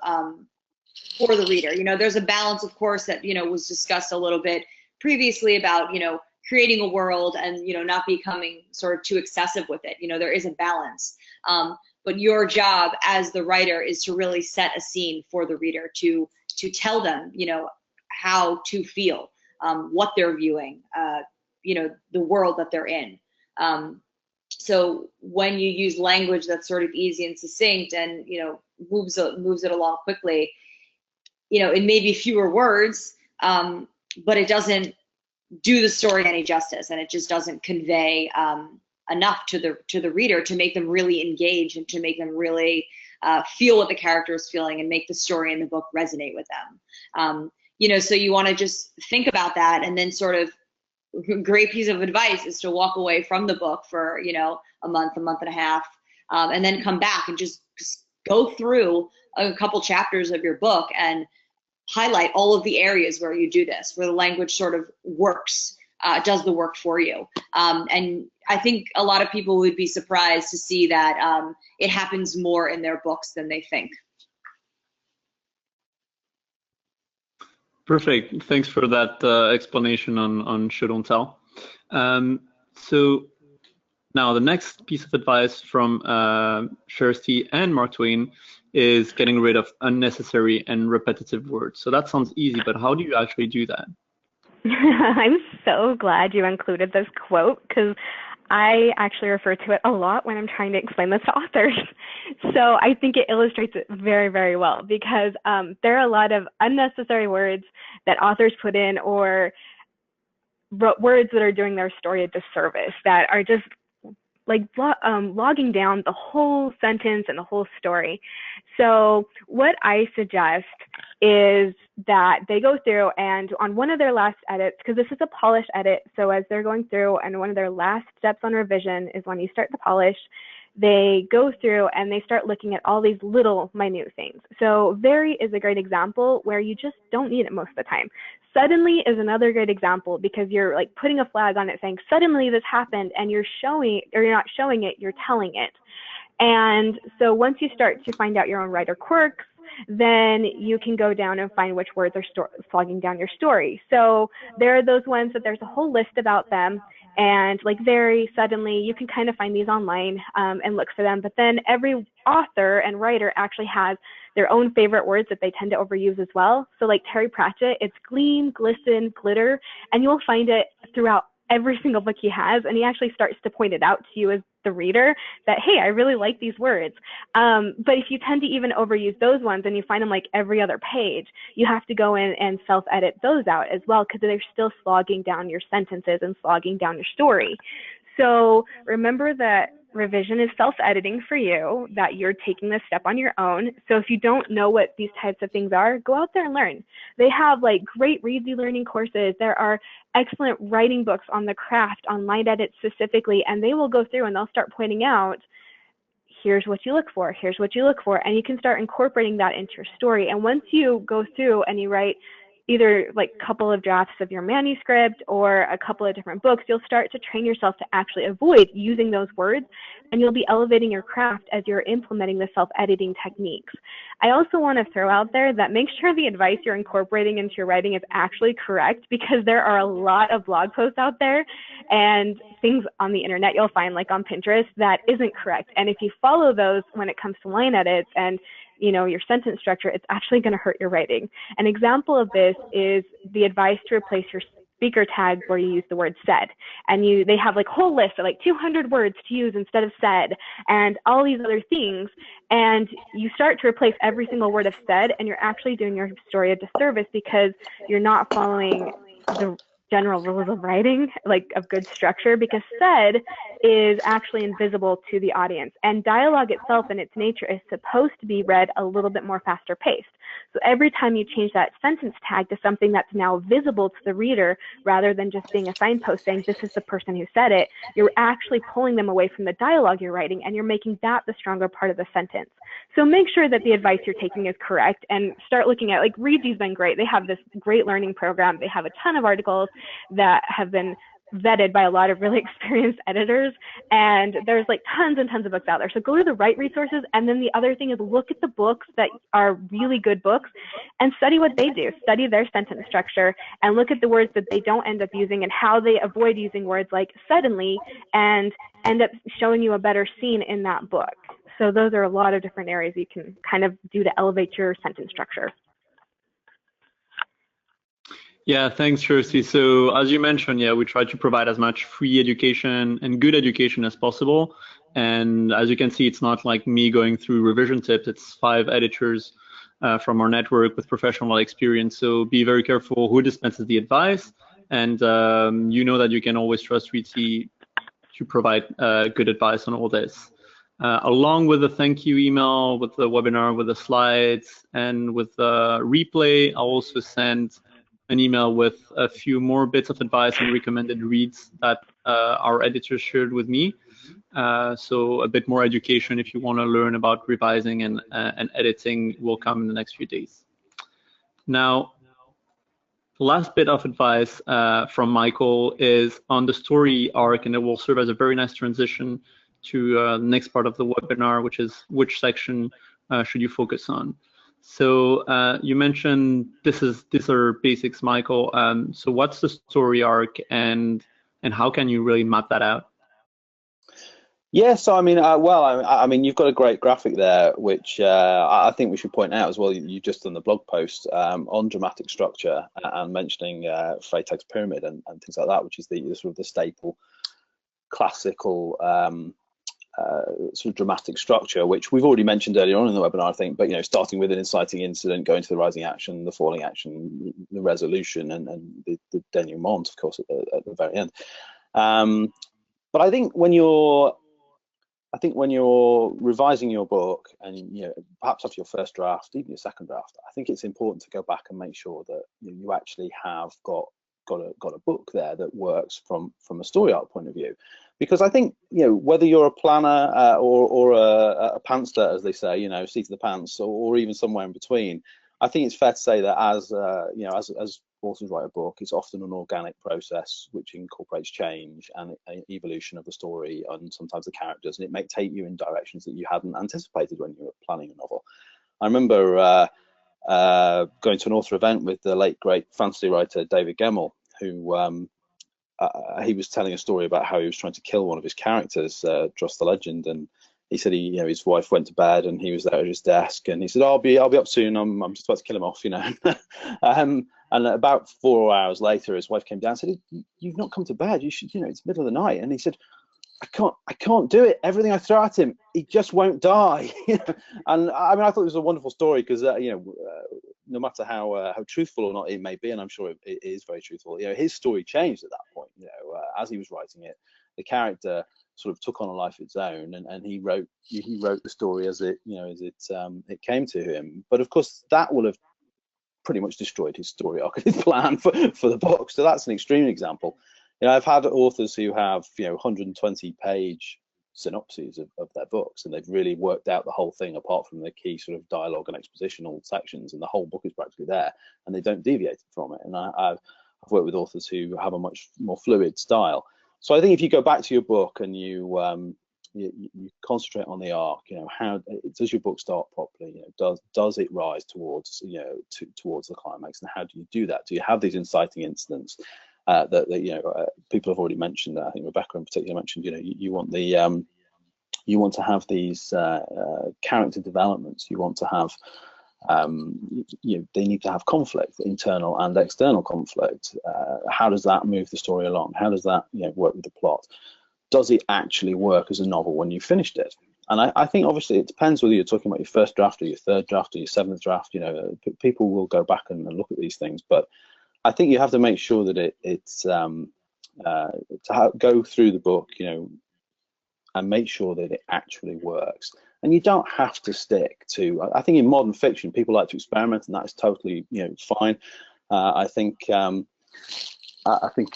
for the reader. There's a balance, of course, that was discussed a little bit previously about creating a world and not becoming sort of too excessive with it. There is a balance, but your job as the writer is to really set a scene for the reader, to tell them how to feel, what they're viewing, the world that they're in. So when you use language that's sort of easy and succinct and moves it along quickly, it may be fewer words, but it doesn't do the story any justice, and it just doesn't convey enough to the reader to make them really engage and to make them really feel what the character is feeling and make the story in the book resonate with them. So you want to just think about that, and then sort of great piece of advice is to walk away from the book for a month and a half, and then come back and just go through a couple chapters of your book and highlight all of the areas where you do this, where the language sort of works, does the work for you. And I think a lot of people would be surprised to see that it happens more in their books than they think. Perfect. Thanks for that explanation on show don't tell. So now the next piece of advice from Kirsty and Mark Twain is getting rid of unnecessary and repetitive words. So that sounds easy, but how do you actually do that? I'm so glad you included this quote, because I actually refer to it a lot when I'm trying to explain this to authors. So I think it illustrates it very, very well, because there are a lot of unnecessary words that authors put in, or words that are doing their story a disservice, that are just like logging down the whole sentence and the whole story. So what I suggest is that they go through and on one of their last edits, because this is a polish edit, so as they're going through and one of their last steps on revision is when you start the polish, they go through and they start looking at all these little minute things. So very is a great example where you just don't need it most of the time. Suddenly is another great example, because you're like putting a flag on it saying suddenly this happened, and you're showing, or you're not showing it, you're telling it. And so once you start to find out your own writer quirks, then you can go down and find which words are slogging down your story. So there are those ones that there's a whole list about them, and like very suddenly you can kind of find these online and look for them. But then every author and writer actually has their own favorite words that they tend to overuse as well. So like Terry Pratchett, it's gleam, glisten, glitter, and you'll find it throughout every single book he has, and he actually starts to point it out to you as the reader that, hey, I really like these words. But if you tend to even overuse those ones and you find them like every other page, you have to go in and self-edit those out as well, because they're still slogging down your sentences and slogging down your story. So remember that revision is self-editing for you, that you're taking this step on your own. So if you don't know what these types of things are, go out there and learn. They have like great Readsy learning courses. There are excellent writing books on the craft, on line edits specifically, and they will go through and they'll start pointing out, here's what you look for, here's what you look for, and you can start incorporating that into your story. And once you go through and you write either like a couple of drafts of your manuscript or a couple of different books, you'll start to train yourself to actually avoid using those words, and you'll be elevating your craft as you're implementing the self-editing techniques. I also want to throw out there that make sure the advice you're incorporating into your writing is actually correct, because there are a lot of blog posts out there and things on the internet you'll find, like on Pinterest, that isn't correct. And if you follow those when it comes to line edits and your sentence structure, it's actually going to hurt your writing. An example of this is the advice to replace your speaker tag where you use the word said, and they have like whole lists of like 200 words to use instead of said, and all these other things, and you start to replace every single word of said, and you're actually doing your story a disservice because you're not following the general rules of writing, like of good structure, because said is actually invisible to the audience, and dialogue itself in its nature is supposed to be read a little bit more faster paced. So every time you change that sentence tag to something that's now visible to the reader, rather than just being a signpost saying this is the person who said it, you're actually pulling them away from the dialogue you're writing, and you're making that the stronger part of the sentence. So make sure that the advice you're taking is correct, and start looking at, like, Readsy's been great. They have this great learning program. They have a ton of articles that have been vetted by a lot of really experienced editors, and there's like tons and tons of books out there. So go to the right resources, and then the other thing is look at the books that are really good books and study what they do. Study their sentence structure and look at the words that they don't end up using and how they avoid using words like suddenly, and end up showing you a better scene in that book. So those are a lot of different areas you can kind of do to elevate your sentence structure. Yeah, thanks, Kirsty. So as you mentioned, yeah, we try to provide as much free education and good education as possible. And as you can see, it's not like me going through revision tips. It's 5 editors from our network with professional experience. So be very careful who dispenses the advice. And you know that you can always trust Readsy to provide good advice on all this. Along with the thank you email, with the webinar, with the slides, and with the replay, I'll also send an email with a few more bits of advice and recommended reads that our editors shared with me. So a bit more education if you want to learn about revising and editing will come in the next few days. Now, last bit of advice from Michael is on the story arc, and it will serve as a very nice transition to the next part of the webinar, which is which section should you focus on. So you mentioned these are basics, Michael. So what's the story arc, and how can you really map that out? Yeah, so I mean, I mean, you've got a great graphic there, which I think we should point out as well. You just done the blog post on dramatic structure and mentioning Freytag's pyramid and things like that, which is the sort of the staple classical sort of dramatic structure, which we've already mentioned earlier on in the webinar, I think. But starting with an inciting incident, going to the rising action, the falling action, the resolution, and the denouement, of course, at the very end. But I think when you're revising your book, and perhaps after your first draft, even your second draft, I think it's important to go back and make sure that you actually have got a book there that works from a story arc point of view. Because I think whether you're a planner or a pantster, as they say, seat of the pants, or even somewhere in between, I think it's fair to say that as authors write a book, it's often an organic process which incorporates change and evolution of the story and sometimes the characters, and it may take you in directions that you hadn't anticipated when you were planning a novel. I remember going to an author event with the late great fantasy writer David Gemmell, who he was telling a story about how he was trying to kill one of his characters, Dross the Legend, and he said his wife went to bed and he was there at his desk, and he said, I'll be up soon. I'm just about to kill him off, And about 4 hours later, his wife came down and said, "You've not come to bed. You should, it's middle of the night." And he said, I can't do it. Everything I throw at him, he just won't die. And I mean, I thought it was a wonderful story because no matter how truthful or not it may be, and I'm sure it is very truthful, his story changed at that point. As he was writing it, the character sort of took on a life of its own, and he wrote the story as it it came to him. But of course, that will have pretty much destroyed his story arc and his plan for the book. So that's an extreme example. I've had authors who have 120-page synopses of their books, and they've really worked out the whole thing apart from the key sort of dialogue and expositional sections, and the whole book is practically there, and they don't deviate from it. And I've worked with authors who have a much more fluid style. So I think if you go back to your book and you concentrate on the arc, how does your book start properly? Does it rise towards towards the climax, and how do you do that? Do you have these inciting incidents that people have already mentioned? I think Rebecca in particular mentioned. You want to have these character developments. You want to have They need to have conflict, internal and external conflict. How does that move the story along? How does that work with the plot? Does it actually work as a novel when you finished it? And I think obviously it depends whether you're talking about your first draft or your third draft or your seventh draft. People will go back and look at these things, but I think you have to make sure that it's go through the book, and make sure that it actually works. And you don't have to stick to. I think in modern fiction, people like to experiment, and that is totally, fine. I think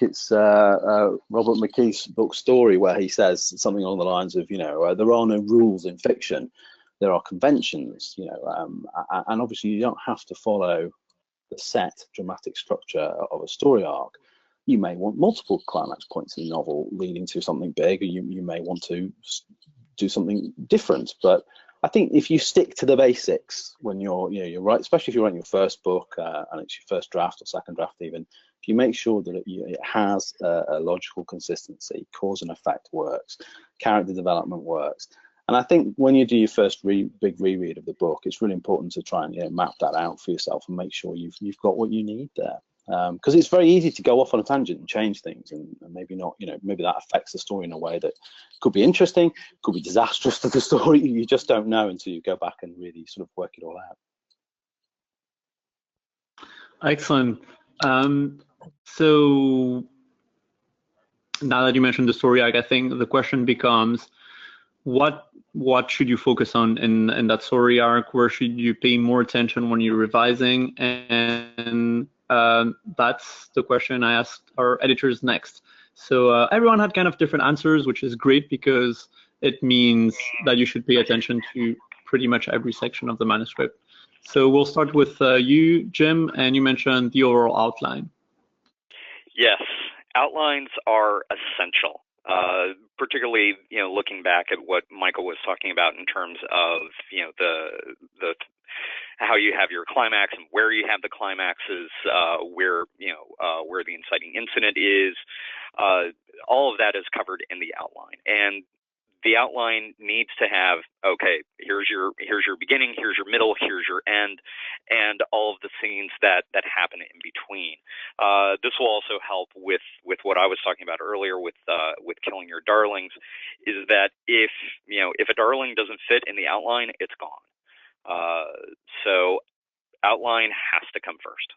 it's Robert McKee's book Story, where he says something along the lines of, there are no rules in fiction, there are conventions, and obviously you don't have to follow the set dramatic structure of a story arc. You may want multiple climax points in the novel leading to something big, or you may want to do something different. But I think if you stick to the basics when you're right, especially if you're writing your first book and it's your first draft or second draft even, if you make sure that it has a logical consistency, cause and effect works, character development works. And I think when you do your first big reread of the book, it's really important to try and map that out for yourself and make sure you've got what you need there. Because it's very easy to go off on a tangent and change things, and maybe not, maybe that affects the story in a way that could be interesting, could be disastrous to the story. You just don't know until you go back and really sort of work it all out. Excellent. So now that you mentioned the story arc, I think the question becomes, what should you focus on in that story arc? Where should you pay more attention when you're revising? And that's the question I asked our editors next. So everyone had kind of different answers, which is great because it means that you should pay attention to pretty much every section of the manuscript. So we'll start with you, Jim, and you mentioned the overall outline. Yes, outlines are essential. Particularly, looking back at what Michael was talking about in terms of, the how you have your climax and where you have the climaxes, where the inciting incident is. All of that is covered in the outline, and the outline needs to have, okay, here's your beginning, here's your middle, here's your end, and all of the scenes that happen in between. This will also help with what I was talking about earlier with killing your darlings, is that if a darling doesn't fit in the outline, it's gone. So outline has to come first.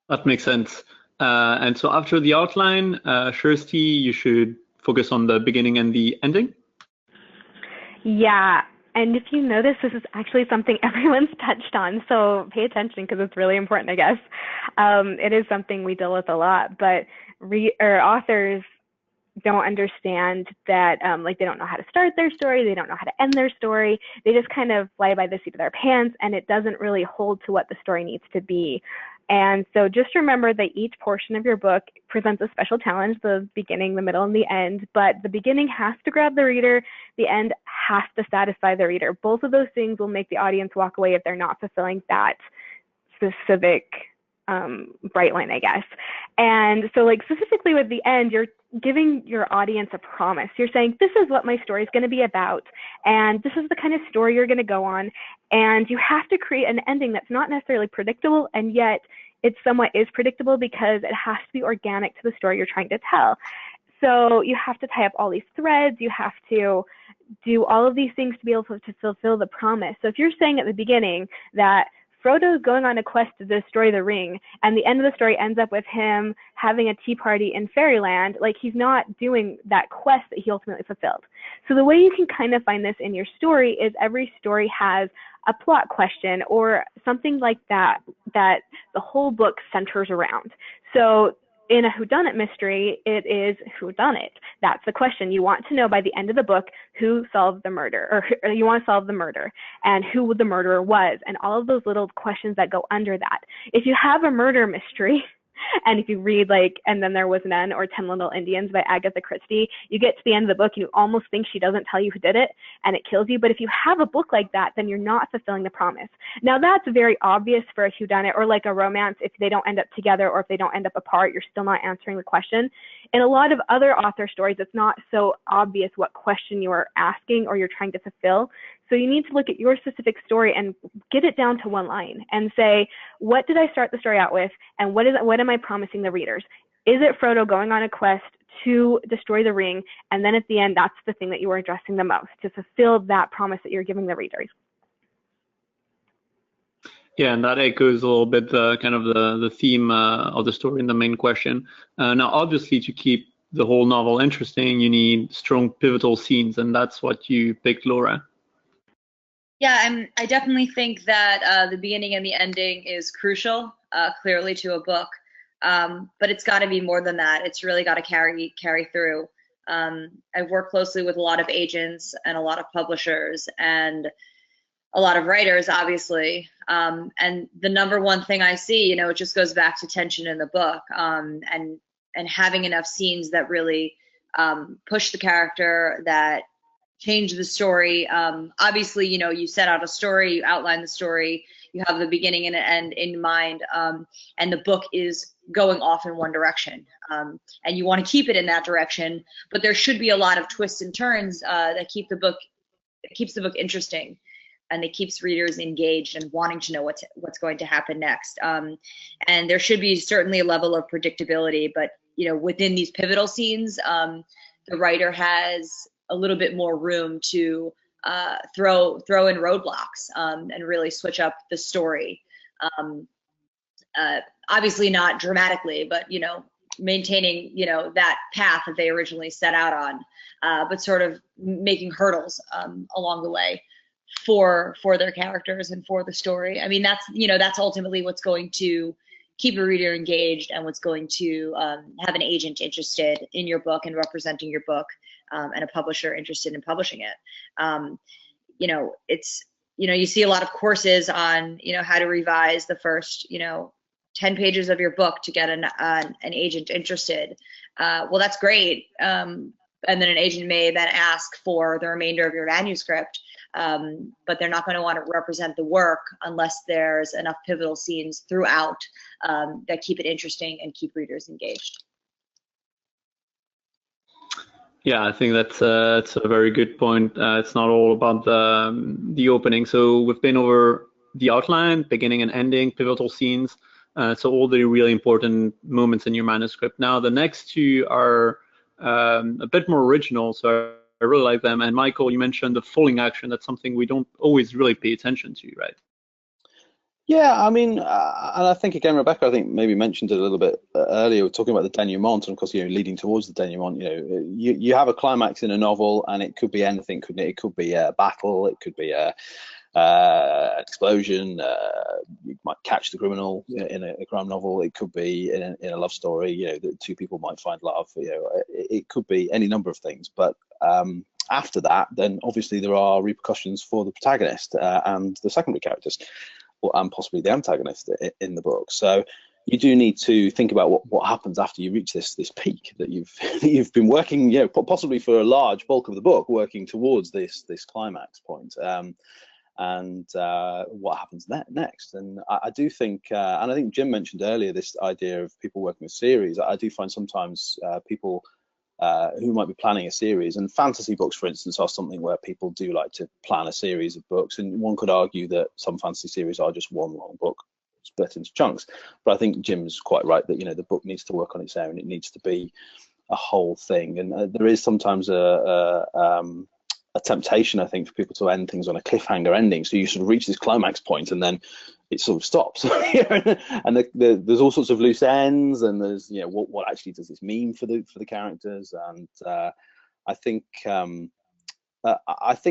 That makes sense. And so after the outline, Kirsty, you should focus on the beginning and the ending? Yeah, and if you notice, this is actually something everyone's touched on, so pay attention because it's really important, I guess. It is something we deal with a lot, but authors don't understand that, they don't know how to start their story, they don't know how to end their story, they just kind of fly by the seat of their pants, and it doesn't really hold to what the story needs to be. And so just remember that each portion of your book presents a special challenge, the beginning, the middle, and the end, but the beginning has to grab the reader, the end has to satisfy the reader. Both of those things will make the audience walk away if they're not fulfilling that specific bright line, I guess. And so specifically with the end, you're giving your audience a promise. You're saying, this is what my story is going to be about, and this is the kind of story you're going to go on. And you have to create an ending that's not necessarily predictable, and yet it somewhat is predictable because it has to be organic to the story you're trying to tell. So you have to tie up all these threads. You have to do all of these things to be able to fulfill the promise. So if you're saying at the beginning that Frodo's going on a quest to destroy the ring, and the end of the story ends up with him having a tea party in Fairyland, he's not doing that quest that he ultimately fulfilled. So the way you can kind of find this in your story is every story has a plot question or something like that the whole book centers around. So in a whodunit mystery, it is whodunit. That's the question. You want to know by the end of the book who solved the murder, or you want to solve the murder and who the murderer was, and all of those little questions that go under that. If you have a murder mystery, and if you read And Then There Was None or 10 Little Indians by Agatha Christie, you get to the end of the book and you almost think she doesn't tell you who did it and it kills you. But if you have a book like that, then you're not fulfilling the promise. Now that's very obvious for a whodunit or a romance. If they don't end up together or if they don't end up apart, you're still not answering the question. In a lot of other author stories, it's not so obvious what question you are asking or you're trying to fulfill. So you need to look at your specific story and get it down to one line and say, what did I start the story out with, and what am I promising the readers? Is it Frodo going on a quest to destroy the ring, and then at the end, that's the thing that you are addressing the most, to fulfill that promise that you're giving the readers? Yeah, and that echoes a little bit kind of the theme of the story and the main question. Now, obviously, to keep the whole novel interesting, you need strong pivotal scenes, and that's what you picked, Laura. Yeah, I definitely think that the beginning and the ending is crucial, clearly, to a book. But it's got to be more than that. It's really got to carry through. I've worked closely with a lot of agents and a lot of publishers and a lot of writers, obviously. And the number one thing I see, it just goes back to tension in the book, and having enough scenes that really push the character, that change the story. Obviously, you set out a story, you outline the story, you have the beginning and an end in mind, and the book is going off in one direction, and you want to keep it in that direction, but there should be a lot of twists and turns that keeps the book interesting, and it keeps readers engaged and wanting to know what's going to happen next. And there should be certainly a level of predictability, but within these pivotal scenes, the writer has a little bit more room to throw in roadblocks and really switch up the story. Obviously not dramatically, but maintaining that path that they originally set out on, but sort of making hurdles along the way for their characters and for the story. I mean, that's ultimately what's going to keep a reader engaged, and what's going to have an agent interested in your book and representing your book, and a publisher interested in publishing it. It's you see a lot of courses on how to revise the first 10 pages of your book to get an agent interested. Well, that's great. And then an agent may then ask for the remainder of your manuscript, but they're not going to want to represent the work unless there's enough pivotal scenes throughout that keep it interesting and keep readers engaged. Yeah, I think that's a very good point. It's not all about the opening. So we've been over the outline, beginning and ending, pivotal scenes. So all the really important moments in your manuscript. Now the next two are a bit more original, so I really like them. And Michael, you mentioned the falling action. That's something we don't always really pay attention to, right? Yeah, I mean, and I think again, Rebecca, I think maybe mentioned it a little bit earlier. We're talking about the denouement, and of course, leading towards the denouement. You have a climax in a novel, and it could be anything, couldn't it? It could be a battle, it could be an explosion. You might catch the criminal in a crime novel. It could be in a love story. That two people might find love. It could be any number of things, but after that, then obviously there are repercussions for the protagonist and the secondary characters, and possibly the antagonist in the book. So you do need to think about what happens after you reach this peak that you've been working, possibly for a large bulk of the book, working towards this climax point. And what happens next. And I do think, and I think Jim mentioned earlier, this idea of people working with series. I do find sometimes people who might be planning a series, and fantasy books, for instance, are something where people do like to plan a series of books, and one could argue that some fantasy series are just one long book split into chunks. But I think Jim's quite right that the book needs to work on its own. It needs to be a whole thing, and there is sometimes a temptation, I think, for people to end things on a cliffhanger ending. So you sort of reach this climax point and then it sort of stops. And there's all sorts of loose ends, and there's what actually does this mean for the characters? And I think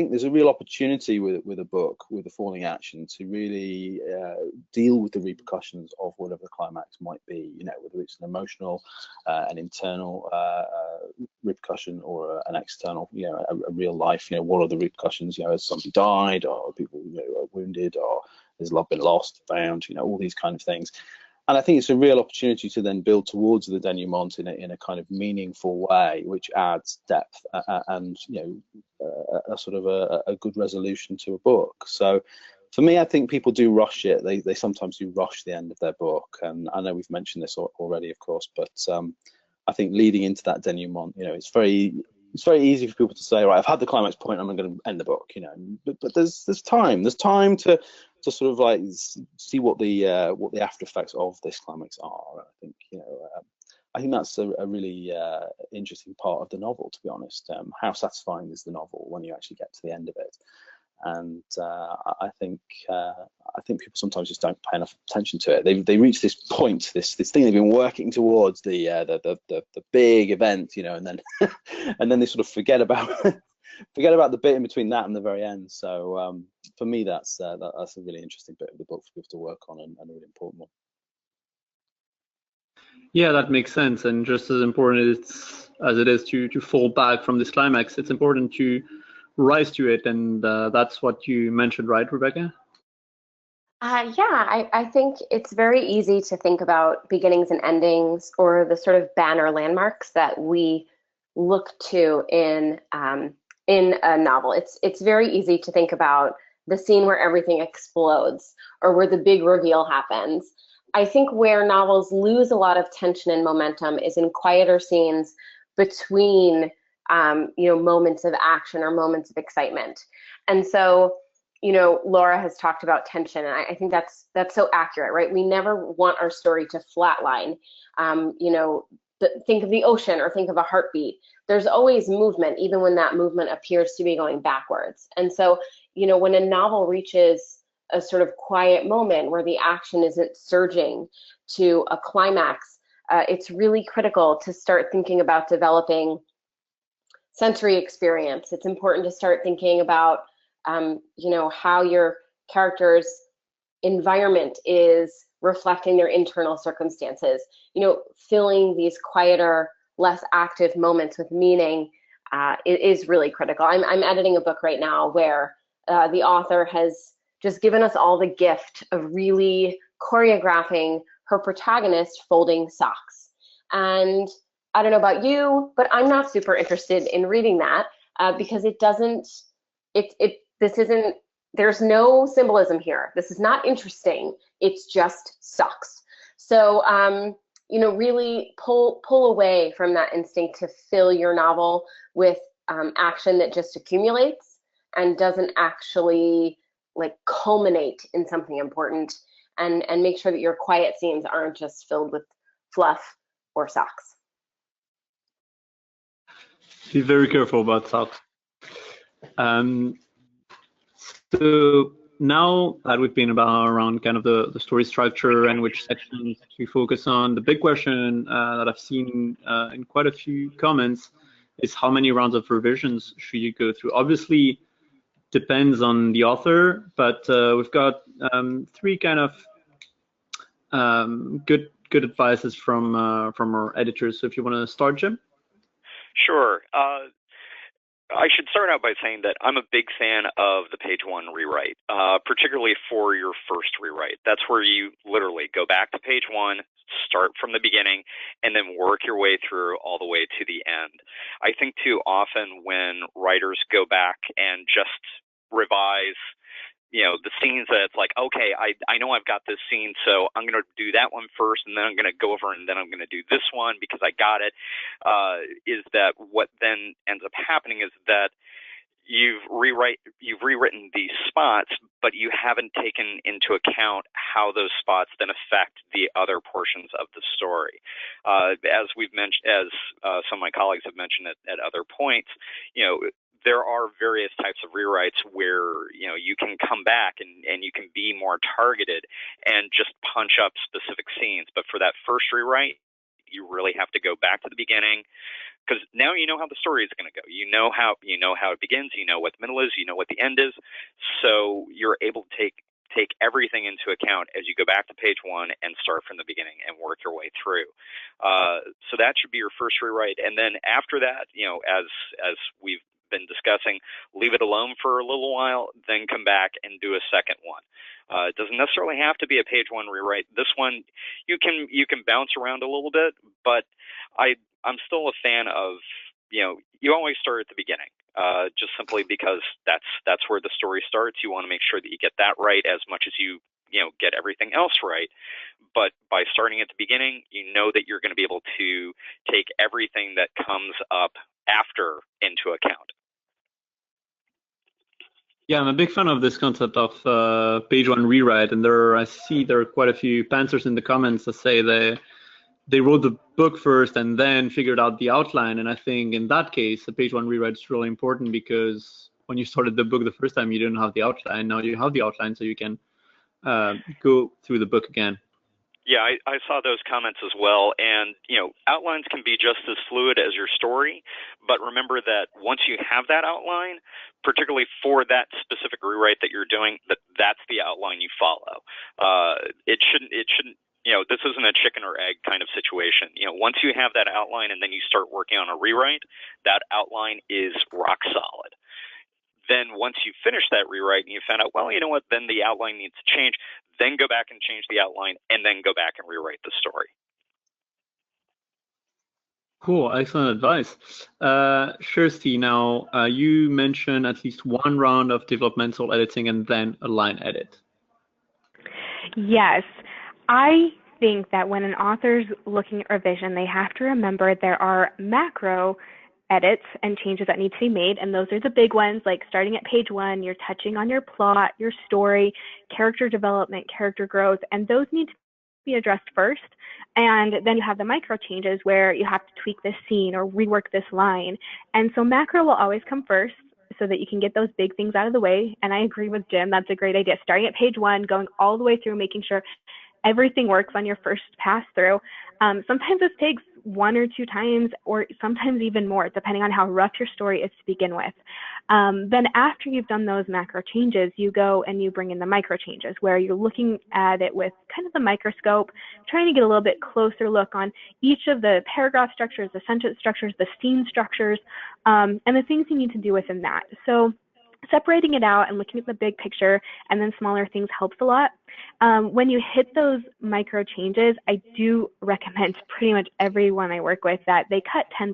there's a real opportunity with a book with a falling action to really deal with the repercussions of whatever the climax might be, whether it's an emotional, an internal repercussion, or an external, a real life, what are the repercussions, has somebody died, or people are wounded, or has love been lost, found, all these kind of things. And I think it's a real opportunity to then build towards the denouement in a kind of meaningful way, which adds depth and a sort of a good resolution to a book. So for me, I think people do rush it. They sometimes do rush the end of their book, and I know we've mentioned this already, of course, but I think leading into that denouement, it's very easy for people to say, right, I've had the climax point, I'm going to end the book, but there's time to sort of like see what the after effects of this climax are. I think that's a really interesting part of the novel, to be honest. How satisfying is the novel when you actually get to the end of it? And I think people sometimes just don't pay enough attention to it. They reach this point, this thing they've been working towards, the big event, and then and then they sort of forget about the bit in between that and the very end. So for me, that's a really interesting bit of the book for people to work on, and a really important one. Yeah, that makes sense. And just as important as it is to fall back from this climax, it's important to rise to it, and that's what you mentioned, right, Rebecca? Yeah, I think it's very easy to think about beginnings and endings, or the sort of banner landmarks that we look to in a novel. It's very easy to think about the scene where everything explodes, or where the big reveal happens. I think where novels lose a lot of tension and momentum is in quieter scenes between moments of action or moments of excitement. And so, Laura has talked about tension, and I think that's so accurate, right? We never want our story to flatline. Think of the ocean or think of a heartbeat. There's always movement, even when that movement appears to be going backwards. And so, when a novel reaches a sort of quiet moment where the action isn't surging to a climax, it's really critical to start thinking about developing sensory experience. It's important to start thinking about, how your character's environment is reflecting their internal circumstances. Filling these quieter, less active moments with meaning is really critical. I'm editing a book right now where the author has just given us all the gift of really choreographing her protagonist folding socks. And I don't know about you, but I'm not super interested in reading that because there's no symbolism here. This is not interesting. It's just sucks. So, really pull away from that instinct to fill your novel with action that just accumulates and doesn't actually culminate in something important, and make sure that your quiet scenes aren't just filled with fluff or socks. Be very careful about socks. So now that we've been around kind of the story structure and which sections to focus on, the big question that I've seen in quite a few comments is how many rounds of revisions should you go through? Obviously, depends on the author, but we've got three kind of good advices from our editors. So if you want to start, Jim. Sure. I should start out by saying that I'm a big fan of the page one rewrite, particularly for your first rewrite. That's where you literally go back to page one, start from the beginning, and then work your way through all the way to the end. I think too often when writers go back and just revise the scenes, that it's like, okay, I know I've got this scene, so I'm going to do that one first, and then I'm going to go over and then I'm going to do this one because I got it, is that what then ends up happening is that you've rewritten these spots, but you haven't taken into account how those spots then affect the other portions of the story. As we've mentioned, as some of my colleagues have mentioned at other points, there are various types of rewrites where you can come back and you can be more targeted and just punch up specific scenes. But for that first rewrite, you really have to go back to the beginning, because now you know how the story is going to go. You know how it begins. You know what the middle is. You know what the end is. So you're able to take everything into account as you go back to page one and start from the beginning and work your way through. So that should be your first rewrite. And then after that, as we've been discussing, leave it alone for a little while, then come back and do a second one. It doesn't necessarily have to be a page one rewrite. This one, you can bounce around a little bit, but I'm still a fan of, you always start at the beginning, just simply because that's where the story starts. You want to make sure that you get that right as much as you get everything else right. but by starting at the beginning, you know that you're going to be able to take everything that comes up after into account. Yeah, I'm a big fan of this concept of page one rewrite, and I see there are quite a few pantsers in the comments that say they wrote the book first and then figured out the outline. And I think in that case, the page one rewrite is really important, because when you started the book the first time, you didn't have the outline. Now you have the outline, so you can go through the book again. Yeah, I saw those comments as well. And, outlines can be just as fluid as your story. But remember that once you have that outline, particularly for that specific rewrite that you're doing, that's the outline you follow. It shouldn't, this isn't a chicken or egg kind of situation. Once you have that outline and then you start working on a rewrite, that outline is rock solid. Then once you finish that rewrite and you found out, well, you know what, then the outline needs to change, then go back and change the outline, and then go back and rewrite the story. Cool, excellent advice. Kirsty, now you mentioned at least one round of developmental editing and then a line edit. Yes, I think that when an author's looking at revision, they have to remember there are macro edits and changes that need to be made, and those are the big ones, like starting at page one, you're touching on your plot, your story, character development, character growth, and those need to be addressed first. And then you have the micro changes where you have to tweak this scene or rework this line. And so macro will always come first, so that you can get those big things out of the way. And I agree with Jim, that's a great idea. Starting at page one, going all the way through, making sure everything works on your first pass through. Sometimes this takes 1 or 2 times, or sometimes even more, depending on how rough your story is to begin with. Then after you've done those macro changes, you go and you bring in the micro changes, where you're looking at it with kind of the microscope, trying to get a little bit closer look on each of the paragraph structures, the sentence structures, the scene structures, and the things you need to do within that. So separating it out and looking at the big picture and then smaller things helps a lot. When you hit those micro changes, I do recommend to pretty much everyone I work with that they cut 10%.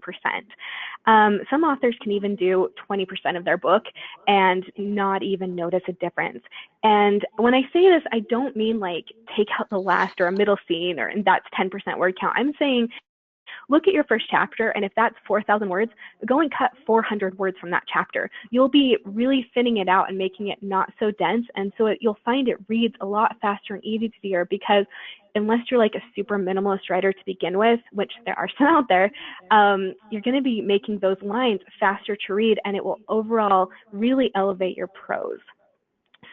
Some authors can even do 20% of their book and not even notice a difference. And when I say this, I don't mean like take out the last or a middle scene and that's 10% word count. I'm saying look at your first chapter, and if that's 4,000 words, go and cut 400 words from that chapter. You'll be really thinning it out and making it not so dense, and so you'll find it reads a lot faster and easier, because unless you're like a super minimalist writer to begin with, which there are some out there, you're going to be making those lines faster to read, and it will overall really elevate your prose.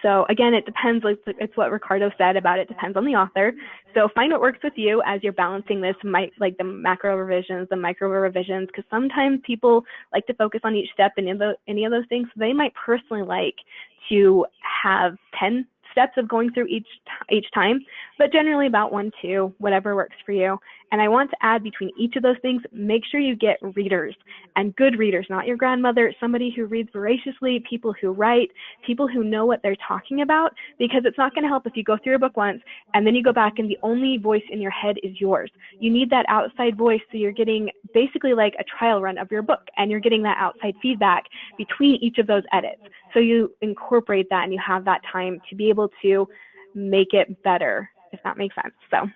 So again, it depends, it's what Ricardo said about it depends on the author. So find what works with you as you're balancing this, like the macro revisions, the micro revisions, because sometimes people like to focus on each step and any of those things. So they might personally like to have 10 steps of going through each time, but generally about 1, 2, whatever works for you. And I want to add, between each of those things, make sure you get readers, and good readers, not your grandmother, somebody who reads voraciously, people who write, people who know what they're talking about, because it's not going to help if you go through a book once and then you go back and the only voice in your head is yours. You need that outside voice, so you're getting basically like a trial run of your book, and you're getting that outside feedback between each of those edits. So you incorporate that and you have that time to be able to make it better, if that makes sense. So.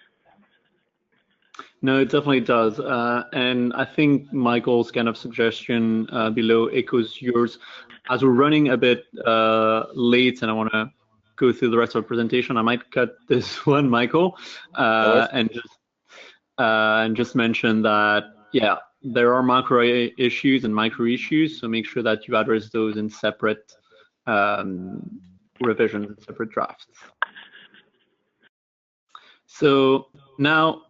No, it definitely does. And I think Michael's kind of suggestion below echoes yours. As we're running a bit late and I want to go through the rest of the presentation, I might cut this one, Michael, and just mention that, yeah, there are macro issues and micro issues, so make sure that you address those in separate revisions and separate drafts. So now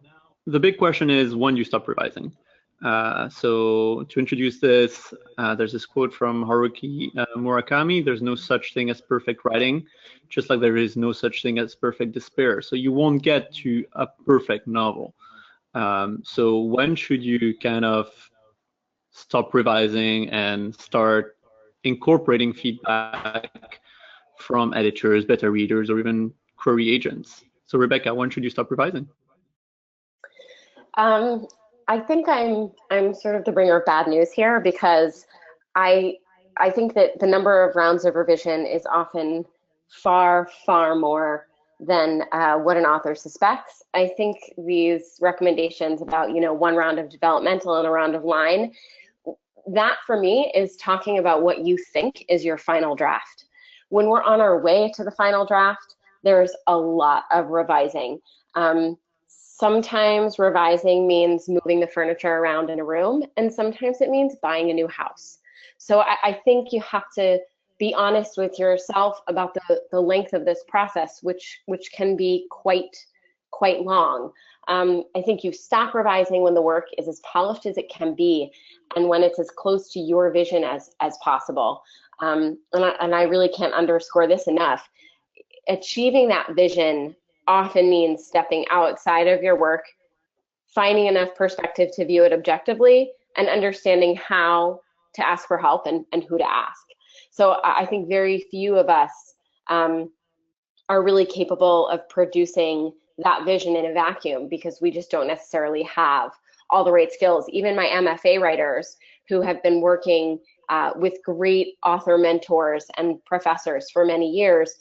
the big question is, when do you stop revising? So to introduce this, there's this quote from Haruki Murakami: "There's no such thing as perfect writing, just like there is no such thing as perfect despair." So you won't get to a perfect novel. So when should you kind of stop revising and start incorporating feedback from editors, beta readers, or even query agents? So Rebecca, when should you stop revising? I think I'm sort of the bringer of bad news here, because I think that the number of rounds of revision is often far more than what an author suspects. I think these recommendations about, one round of developmental and a round of line, that for me is talking about what you think is your final draft. When we're on our way to the final draft, there's a lot of revising. Sometimes revising means moving the furniture around in a room, and sometimes it means buying a new house. So I think you have to be honest with yourself about the length of this process, which can be quite long. I think you stop revising when the work is as polished as it can be, and when it's as close to your vision as possible. And I really can't underscore this enough. Achieving that vision often means stepping outside of your work, finding enough perspective to view it objectively, and understanding how to ask for help and who to ask. So I think very few of us are really capable of producing that vision in a vacuum, because we just don't necessarily have all the right skills. Even my MFA writers who have been working with great author mentors and professors for many years,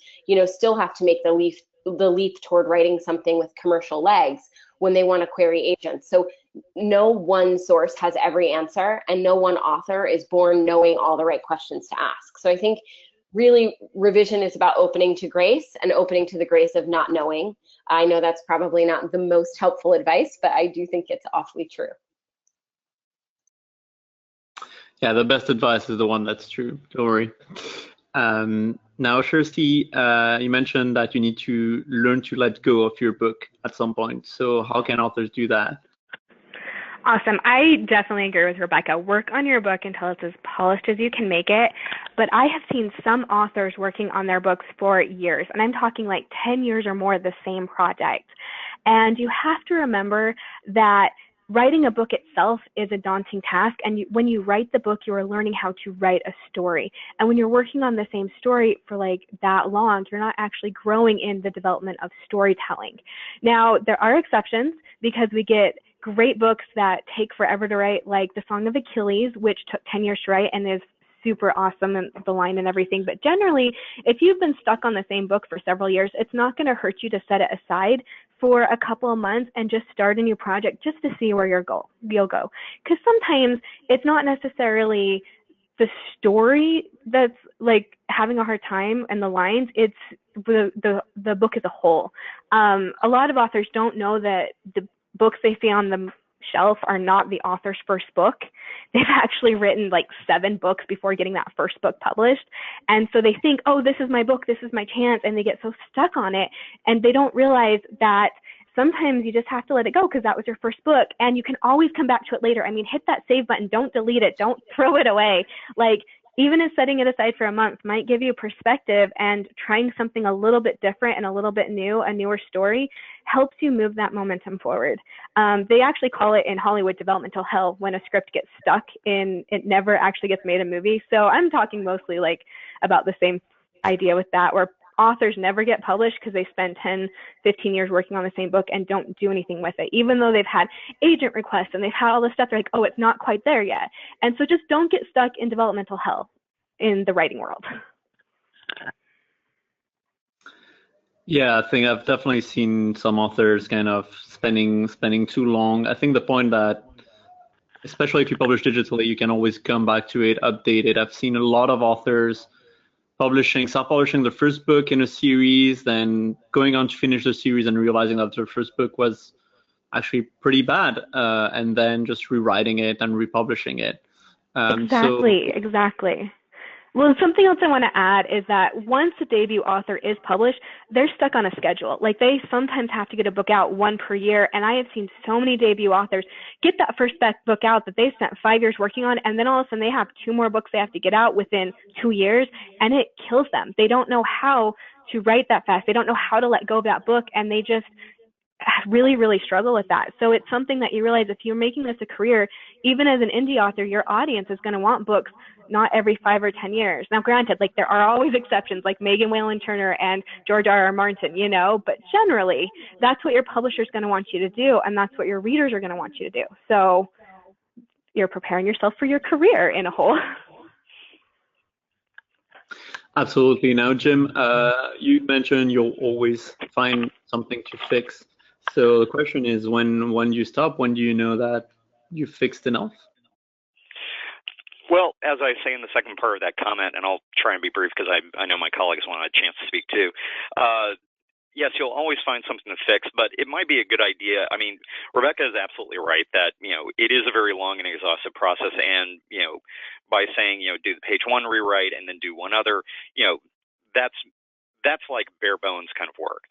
still have to make the leap toward writing something with commercial legs when they want to query agents. So no one source has every answer, and no one author is born knowing all the right questions to ask. So I think really revision is about opening to grace and opening to the grace of not knowing. I know that's probably not the most helpful advice, but I do think it's awfully true. Yeah, the best advice is the one that's true. Don't worry. Now, Kirsty, you mentioned that you need to learn to let go of your book at some point. So how can authors do that? Awesome. I definitely agree with Rebecca. Work on your book until it's as polished as you can make it. But I have seen some authors working on their books for years, and I'm talking like 10 years or more, the same project. And you have to remember that writing a book itself is a daunting task. And when you write the book, you are learning how to write a story. And when you're working on the same story for like that long, you're not actually growing in the development of storytelling. Now, there are exceptions, because we get great books that take forever to write, like The Song of Achilles, which took 10 years to write and is super awesome, and the line and everything. But generally, if you've been stuck on the same book for several years, it's not going to hurt you to set it aside for a couple of months and just start a new project just to see where you'll go. Because sometimes it's not necessarily the story that's like having a hard time and the lines, it's the book as a whole. A lot of authors don't know that the books they see on the shelf are not the author's first book. They've actually written like 7 books before getting that first book published. And so they think, oh, this is my book, this is my chance. And they get so stuck on it. And they don't realize that sometimes you just have to let it go, because that was your first book. And you can always come back to it later. I mean, hit that save button. Don't delete it. Don't throw it away. Like, even if setting it aside for a month might give you perspective, and trying something a little bit different and a little bit new, a newer story, helps you move that momentum forward. They actually call it in Hollywood developmental hell when a script gets stuck in, it never actually gets made a movie. So I'm talking mostly like about the same idea with that, where authors never get published because they spend 10, 15 years working on the same book and don't do anything with it. Even though they've had agent requests and they've had all this stuff, they're like, oh, it's not quite there yet. And so just don't get stuck in developmental hell in the writing world. Yeah, I think I've definitely seen some authors kind of spending too long. I think the point that, especially if you publish digitally, you can always come back to it, update it. I've seen a lot of authors self-publishing the first book in a series, then going on to finish the series and realizing that their first book was actually pretty bad, and then just rewriting it and republishing it. Exactly. Well, something else I want to add is that once a debut author is published, they're stuck on a schedule. Like, they sometimes have to get a book out 1 per year. And I have seen so many debut authors get that first book out that they spent 5 years working on, and then all of a sudden they have 2 more books they have to get out within 2 years, and it kills them. They don't know how to write that fast. They don't know how to let go of that book, and they just really, really struggle with that. So it's something that you realize, if you're making this a career, even as an indie author, your audience is going to want books not every 5 or 10 years. Now, granted, like, there are always exceptions, like Megan Whalen Turner and George R.R. Martin, but generally that's what your publisher is going to want you to do, and that's what your readers are going to want you to do. So you're preparing yourself for your career in a whole. Absolutely. Now, Jim, you mentioned you'll always find something to fix. So the question is, when do you stop? When do you know that you fixed enough? Well, as I say in the second part of that comment, and I'll try and be brief because I know my colleagues want a chance to speak too. Yes, you'll always find something to fix, but it might be a good idea. I mean, Rebecca is absolutely right that, it is a very long and exhaustive process. And, by saying, do the page one rewrite and then do one other, that's like bare bones kind of work.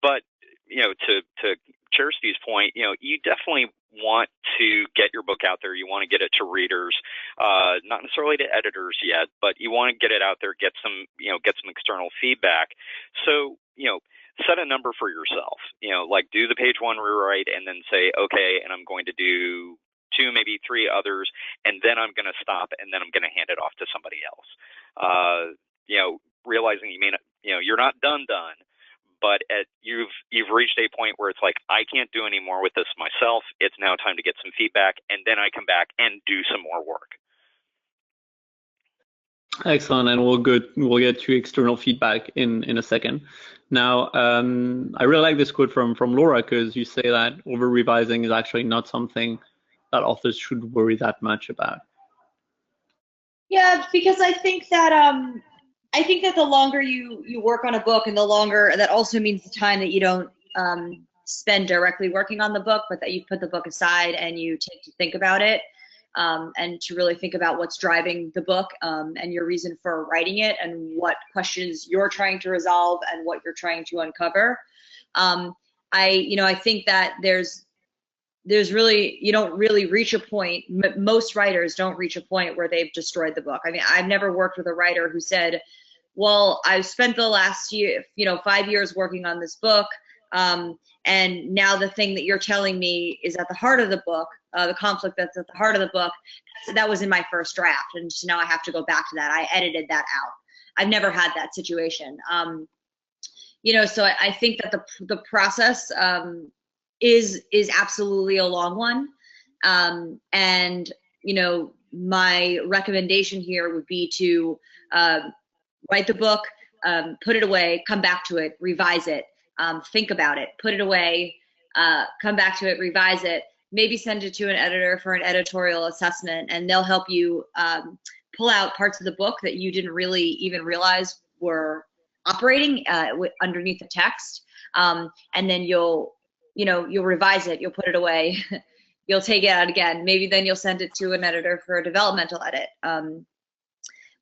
But, to Cheristy's point, you definitely want to get your book out there. You want to get it to readers, not necessarily to editors yet, but you want to get it out there, get some external feedback. So, set a number for yourself, like do the page one rewrite and then say, okay, and I'm going to do 2, maybe 3 others, and then I'm going to stop, and then I'm going to hand it off to somebody else. Realizing you may not, you're not done, but you've reached a point where it's like, I can't do any more with this myself. It's now time to get some feedback, and then I come back and do some more work. Excellent, and we'll get to external feedback in a second. Now, I really like this quote from Laura, because you say that over revising is actually not something that authors should worry that much about. Yeah, because I think that the longer you work on a book, and the longer that also means the time that you don't spend directly working on the book, but that you put the book aside and you take to think about it, and to really think about what's driving the book, and your reason for writing it, and what questions you're trying to resolve and what you're trying to uncover. I think that there's really, you don't really reach a point, most writers don't reach a point where they've destroyed the book. I mean, I've never worked with a writer who said, well, I've spent the last year, 5 years working on this book, and now the thing that you're telling me is at the heart of the book, the conflict that's at the heart of the book, that was in my first draft, and so now I have to go back to that. I edited that out. I've never had that situation. So I think that the process is absolutely a long one, and my recommendation here would be to write the book, put it away, come back to it, revise it, think about it, put it away, come back to it, revise it, maybe send it to an editor for an editorial assessment, and they'll help you pull out parts of the book that you didn't really even realize were operating underneath the text, and then you'll revise it, you'll put it away, you'll take it out again, maybe then you'll send it to an editor for a developmental edit,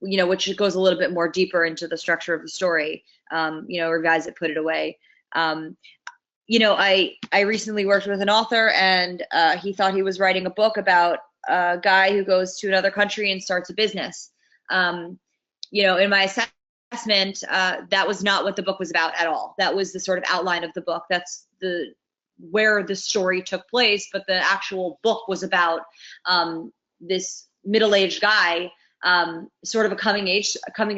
which goes a little bit more deeper into the structure of the story, revise it, put it away. I recently worked with an author, and he thought he was writing a book about a guy who goes to another country and starts a business. In my assessment, that was not what the book was about at all. That was the sort of outline of the book. That's where the story took place, but the actual book was about this middle-aged guy, sort of a coming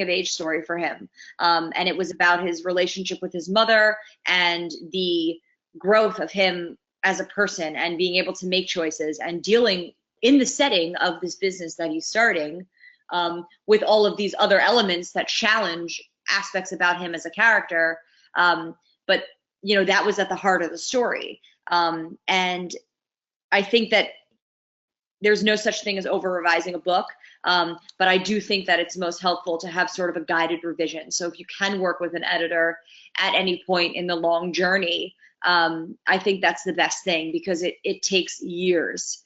of age story for him, and it was about his relationship with his mother and the growth of him as a person, and being able to make choices, and dealing in the setting of this business that he's starting, with all of these other elements that challenge aspects about him as a character, but that was at the heart of the story, and I think that there's no such thing as over revising a book, but I do think that it's most helpful to have sort of a guided revision. So if you can work with an editor at any point in the long journey, I think that's the best thing, because it takes years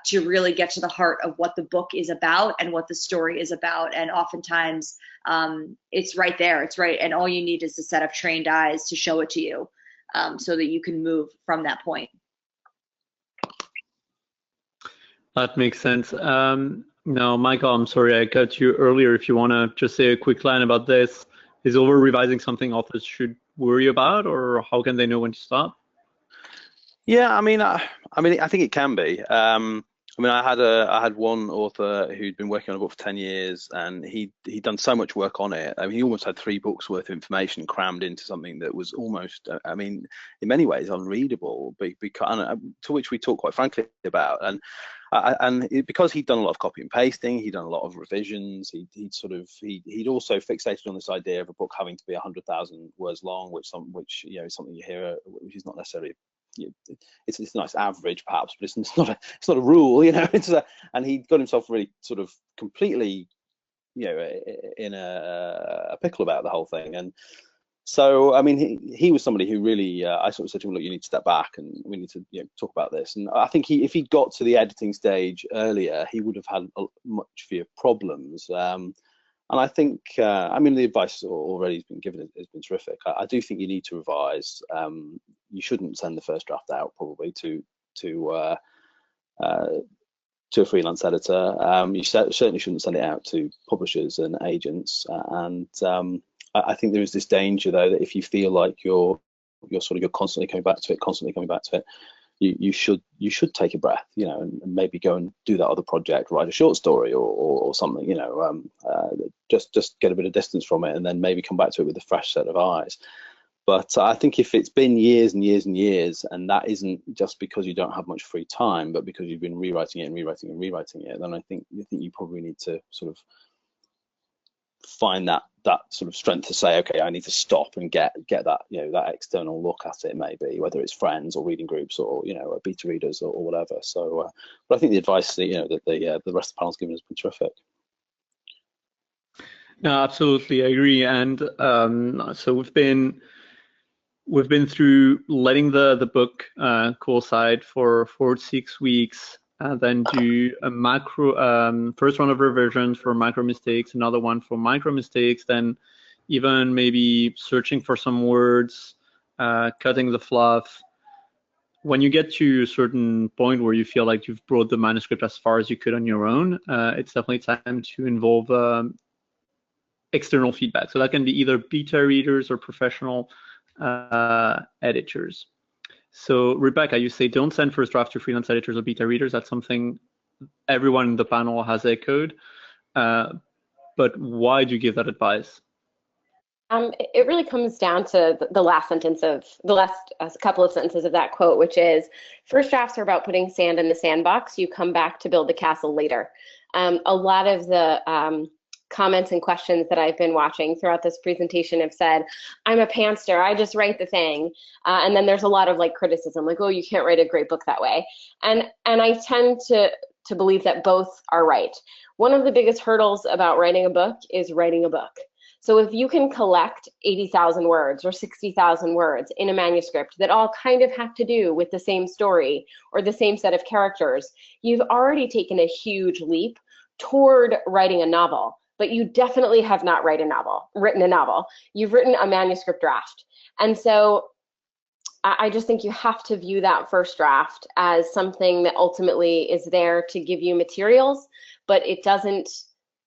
to really get to the heart of what the book is about and what the story is about. And oftentimes it's right there, it's right, and all you need is a set of trained eyes to show it to you, so that you can move from that point. That makes sense. Now, Michael, I'm sorry I cut you earlier. If you want to just say a quick line about this, is over revising something authors should worry about, or how can they know when to stop? Yeah, I mean, I think it can be. I mean, I had one author who'd been working on a book for 10 years, and he'd done so much work on it. I mean, he almost had 3 books worth of information crammed into something that was almost, I mean, in many ways unreadable, because, to which we talk quite frankly about. And because he'd done a lot of copy and pasting, he'd done a lot of revisions. He'd also fixated on this idea of a book having to be 100,000 words long, which you know, is something you hear, which is not necessarily, it's a nice average perhaps, but it's not a rule, you know. And he got himself really sort of completely, you know, in a pickle about the whole thing. And so, I mean, he was somebody who really, I sort of said to him, look, you need to step back and we need to, you know, talk about this. And I think if he'd got to the editing stage earlier, he would have had much fewer problems. And I think, I mean, the advice already has been given has been terrific. I do think you need to revise. You shouldn't send the first draft out probably to a freelance editor. You certainly shouldn't send it out to publishers and agents. I think there is this danger though that if you feel like you're constantly coming back to it, you should take a breath, you know, and maybe go and do that other project, write a short story or something, you know, just get a bit of distance from it and then maybe come back to it with a fresh set of eyes. But I think if it's been years and years and years, and that isn't just because you don't have much free time, but because you've been rewriting it and rewriting and rewriting it, then I think you probably need to sort of find that sort of strength to say, okay, I need to stop and get that, you know, that external look at it, maybe whether it's friends or reading groups or, you know, beta readers or whatever. So, but I think the advice that, you know, that the rest of the panel's given has been terrific. No, absolutely, I agree. And so we've been through letting the book coincide for 4 to 6 weeks, then do a macro first round of revisions for macro mistakes, another one for micro mistakes, then even maybe searching for some words, cutting the fluff. When you get to a certain point where you feel like you've brought the manuscript as far as you could on your own, it's definitely time to involve external feedback. So that can be either beta readers or professional editors. So Rebecca, you say don't send first draft to freelance editors or beta readers. That's something everyone in the panel has echoed. But why do you give that advice? It really comes down to the last sentence of the last couple of sentences of that quote, which is, first drafts are about putting sand in the sandbox. You come back to build the castle later. A lot of the comments and questions that I've been watching throughout this presentation have said, I'm a pantser, I just write the thing. And then there's a lot of like criticism, like, oh, you can't write a great book that way. And I tend to believe that both are right. One of the biggest hurdles about writing a book is writing a book. So if you can collect 80,000 words or 60,000 words in a manuscript that all kind of have to do with the same story or the same set of characters, you've already taken a huge leap toward writing a novel. But you definitely have not written a novel. You've written a manuscript draft. And so I just think you have to view that first draft as something that ultimately is there to give you materials, but it doesn't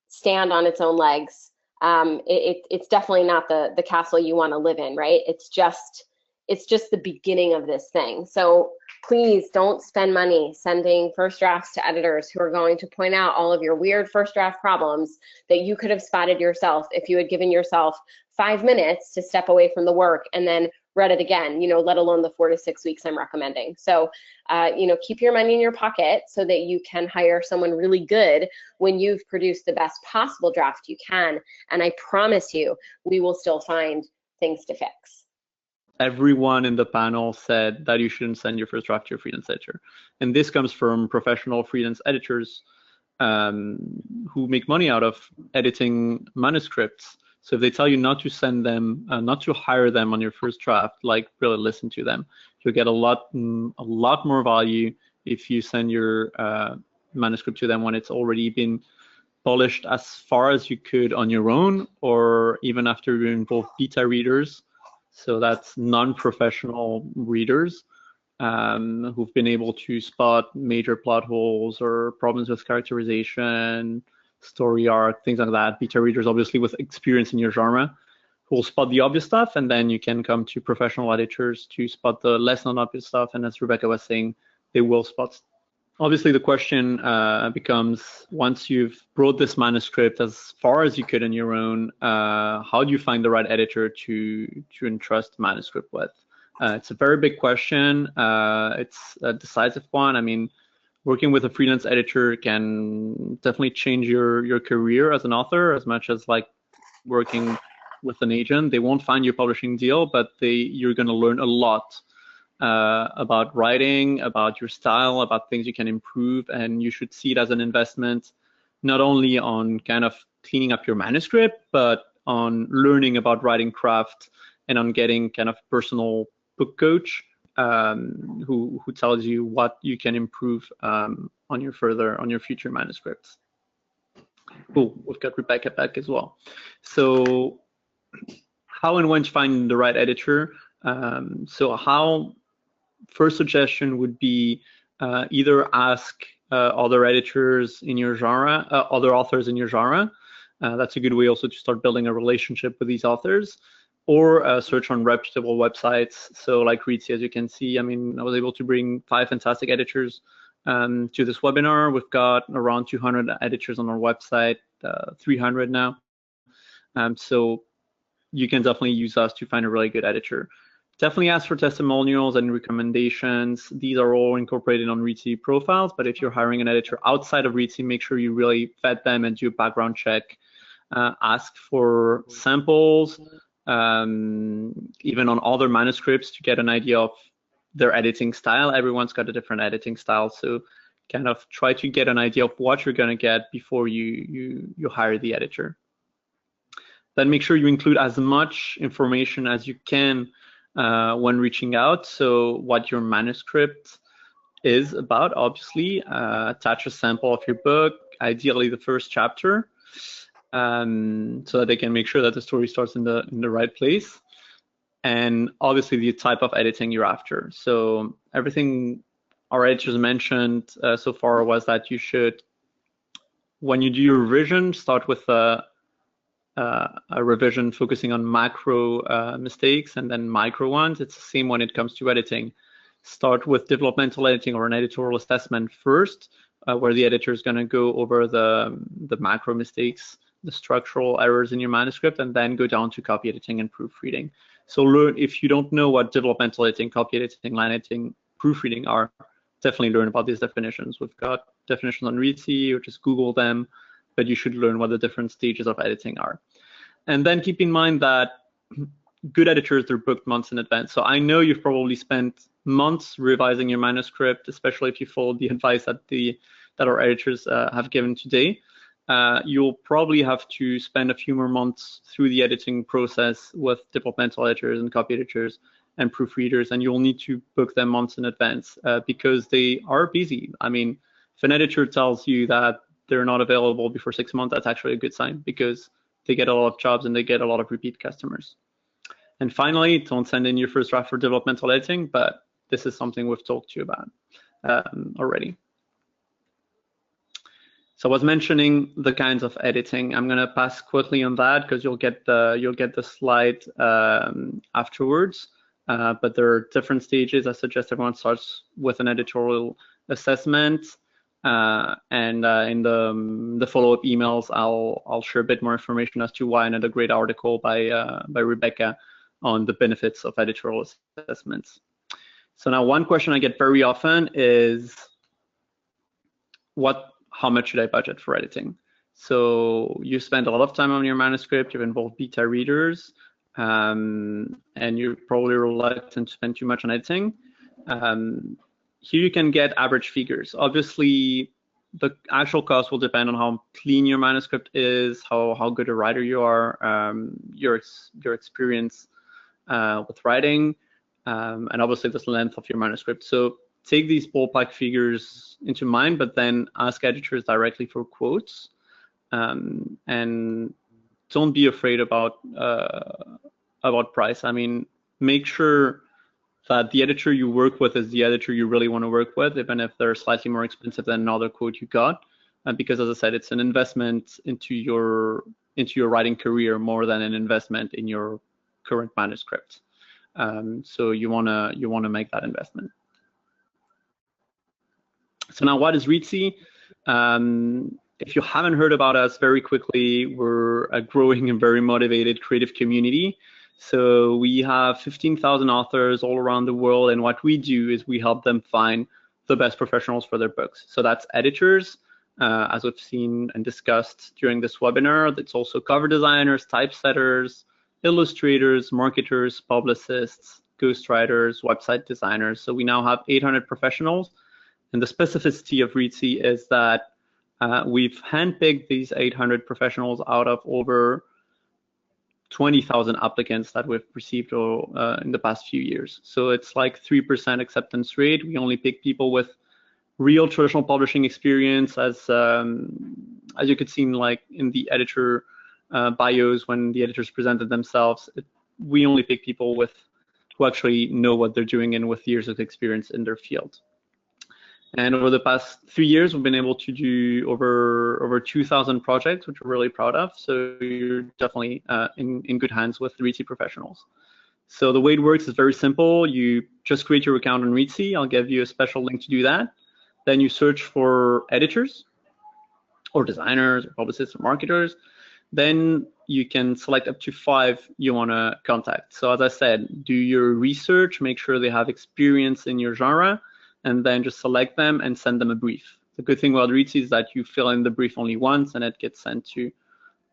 stand on its own legs. It's definitely not the castle you want to live in, right? It's just the beginning of this thing. So please don't spend money sending first drafts to editors who are going to point out all of your weird first draft problems that you could have spotted yourself if you had given yourself 5 minutes to step away from the work and then read it again, you know, let alone the 4 to 6 weeks I'm recommending. So, you know, keep your money in your pocket so that you can hire someone really good when you've produced the best possible draft you can. And I promise you, we will still find things to fix. Everyone in the panel said that you shouldn't send your first draft to your freelance editor. And this comes from professional freelance editors who make money out of editing manuscripts. So if they tell you not to send them, not to hire them on your first draft, like really listen to them. You'll get a lot more value if you send your manuscript to them when it's already been polished as far as you could on your own, or even after you involve beta readers. So that's non-professional readers who've been able to spot major plot holes or problems with characterization, story arc, things like that. Beta readers, obviously, with experience in your genre, who will spot the obvious stuff, and then you can come to professional editors to spot the less non-obvious stuff. And as Rebecca was saying, they will spot obviously the question becomes, once you've brought this manuscript as far as you could on your own, how do you find the right editor to entrust the manuscript with? It's a very big question. It's a decisive one. I mean, working with a freelance editor can definitely change your career as an author as much as like working with an agent. They won't find you a publishing deal, but you're going to learn a lot about writing, about your style, about things you can improve, and you should see it as an investment, not only on kind of cleaning up your manuscript, but on learning about writing craft and on getting kind of personal book coach who tells you what you can improve on your future manuscripts. Cool, we've got Rebecca back as well. So how and when to find the right editor? First suggestion would be either ask other editors in your genre, other authors in your genre. That's a good way also to start building a relationship with these authors, or search on reputable websites. So like Reedsy, as you can see, I mean, I was able to bring 5 fantastic editors to this webinar. We've got around 200 editors on our website, 300 now. So you can definitely use us to find a really good editor. Definitely ask for testimonials and recommendations. These are all incorporated on Reedsy profiles, but if you're hiring an editor outside of Reedsy, make sure you really vet them and do a background check. Ask for samples, even on other manuscripts, to get an idea of their editing style. Everyone's got a different editing style, so kind of try to get an idea of what you're going to get before you hire the editor. Then make sure you include as much information as you can when reaching out. So what your manuscript is about, obviously, attach a sample of your book, ideally the first chapter, so that they can make sure that the story starts in the right place. And obviously the type of editing you're after. So everything our editors mentioned so far was that you should, when you do your revision, start with a revision focusing on macro mistakes and then micro ones. It's the same when it comes to editing. Start with developmental editing or an editorial assessment first, where the editor is going to go over the macro mistakes, the structural errors in your manuscript, and then go down to copy editing and proofreading. So learn, if you don't know what developmental editing, copy editing, line editing, proofreading are, definitely learn about these definitions. We've got definitions on Reedsy, or just Google them, but you should learn what the different stages of editing are. And then keep in mind that good editors, they're booked months in advance. So I know you've probably spent months revising your manuscript, especially if you followed the advice that our editors have given today. You'll probably have to spend a few more months through the editing process with developmental editors and copy editors and proofreaders, and you'll need to book them months in advance because they are busy. I mean, if an editor tells you that they're not available before 6 months, that's actually a good sign, because they get a lot of jobs and they get a lot of repeat customers. And finally, don't send in your first draft for developmental editing, but this is something we've talked to you about already. So I was mentioning the kinds of editing. I'm going to pass quickly on that because you'll get the slide afterwards. But there are different stages. I suggest everyone starts with an editorial assessment, and in the follow-up emails, I'll share a bit more information as to why, and a great article by Rebecca on the benefits of editorial assessments. So now, one question I get very often is, how much should I budget for editing? So you spend a lot of time on your manuscript, you've involved beta readers, and you're probably reluctant to spend too much on editing. Here you can get average figures. Obviously, the actual cost will depend on how clean your manuscript is, how good a writer you are, your experience with writing, and obviously the length of your manuscript. So take these ballpark figures into mind, but then ask editors directly for quotes, and don't be afraid about price. I mean, make sure that the editor you work with is the editor you really want to work with, even if they're slightly more expensive than another quote you got, because as I said, it's an investment into your writing career more than an investment in your current manuscript. So you wanna make that investment. So now, what is Reedsy? If you haven't heard about us, very quickly, we're a growing and very motivated creative community. So we have 15,000 authors all around the world, and what we do is we help them find the best professionals for their books. So that's editors, as we've seen and discussed during this webinar. It's also cover designers, typesetters, illustrators, marketers, publicists, ghostwriters, website designers. So we now have 800 professionals. And the specificity of Reedsy is that we've handpicked these 800 professionals out of over 20,000 applicants that we've received in the past few years. So it's like 3% acceptance rate. We only pick people with real traditional publishing experience, as you could see in the editor bios when the editors presented themselves. We only pick people who actually know what they're doing and with years of experience in their field. And over the past 3 years, we've been able to do over 2,000 projects, which we're really proud of. So you're definitely in good hands with Reedsy professionals. So the way it works is very simple. You just create your account on Reedsy. I'll give you a special link to do that. Then you search for editors or designers or publicists or marketers. Then you can select up to 5 you want to contact. So as I said, do your research, make sure they have experience in your genre, and then just select them and send them a brief. The good thing about Reedsy is that you fill in the brief only once and it gets sent to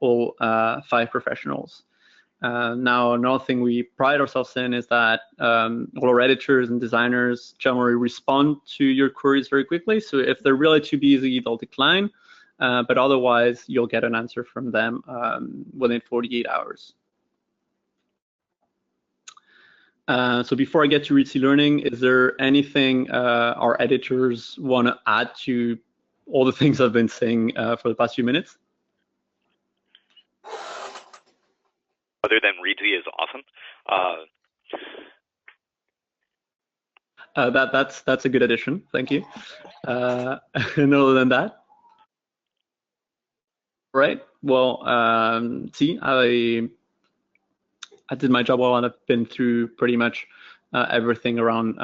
all 5 professionals. Now, another thing we pride ourselves in is that all our editors and designers generally respond to your queries very quickly. So if they're really too busy, they'll decline, but otherwise you'll get an answer from them within 48 hours. So before I get to Reedsy Learning, is there anything our editors want to add to all the things I've been saying for the past few minutes? Other than Reedsy is awesome. That's a good addition. Thank you. And other than that, right? Well, see, I did my job well, and I've been through pretty much everything around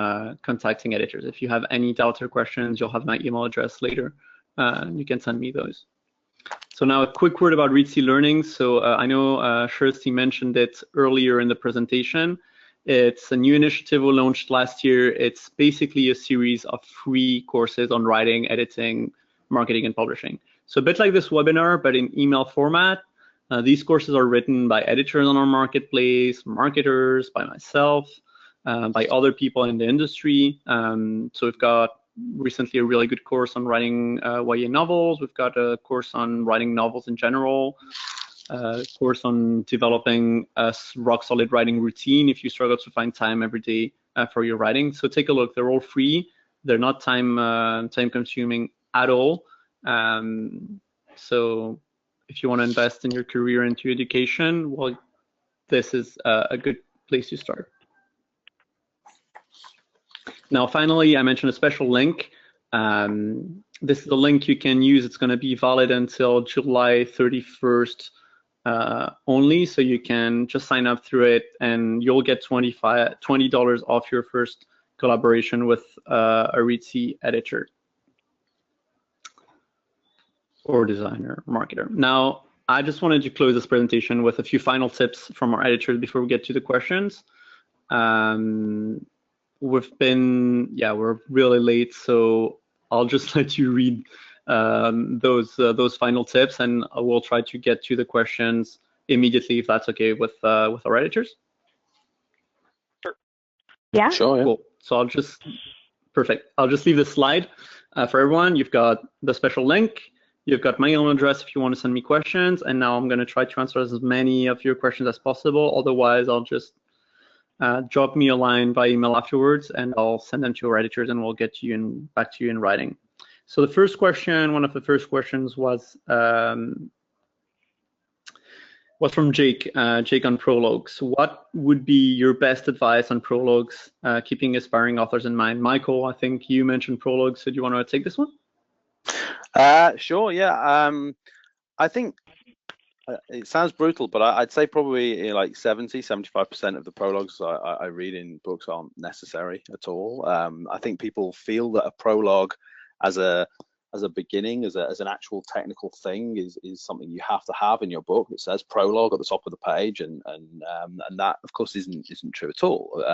contacting editors. If you have any doubts or questions, you'll have my email address later. You can send me those. So now a quick word about Reedsy Learning. So I know Kirsty mentioned it earlier in the presentation. It's a new initiative we launched last year. It's basically a series of free courses on writing, editing, marketing, and publishing. So a bit like this webinar, but in email format. These courses are written by editors on our marketplace, marketers, by myself, by other people in the industry. So we've got recently a really good course on writing YA novels. We've got a course on writing novels in general, a course on developing a rock solid writing routine if you struggle to find time every day for your writing. So take a look. They're all free. They're not time consuming at all. So if you want to invest in your career into education, well, this is a good place to start. Now, finally, I mentioned a special link. This is the link you can use. It's going to be valid until July 31st only, so you can just sign up through it, and you'll get $20 off your first collaboration with a Reedsy editor or designer, marketer. Now, I just wanted to close this presentation with a few final tips from our editors before we get to the questions. We're really late, so I'll just let you read those final tips, and I will try to get to the questions immediately if that's okay with our editors. Sure. Yeah. Sure. Yeah. Cool. So I'll just leave this slide for everyone. You've got the special link. You've got my email address if you want to send me questions, and now I'm going to try to answer as many of your questions as possible. Otherwise, I'll just drop me a line by email afterwards, and I'll send them to our editors, and we'll get you back to you in writing. So the first question, one of the first questions was from Jake. Jake on prologues. What would be your best advice on prologues, keeping aspiring authors in mind? Michael, I think you mentioned prologues, so do you want to take this one? Sure, yeah. I think it sounds brutal, but I'd say probably like 75% of the prologues I read in books aren't necessary at all. I think people feel that a prologue as a beginning, as an actual technical thing, is something you have to have in your book that says prologue at the top of the page, and that of course isn't true at all.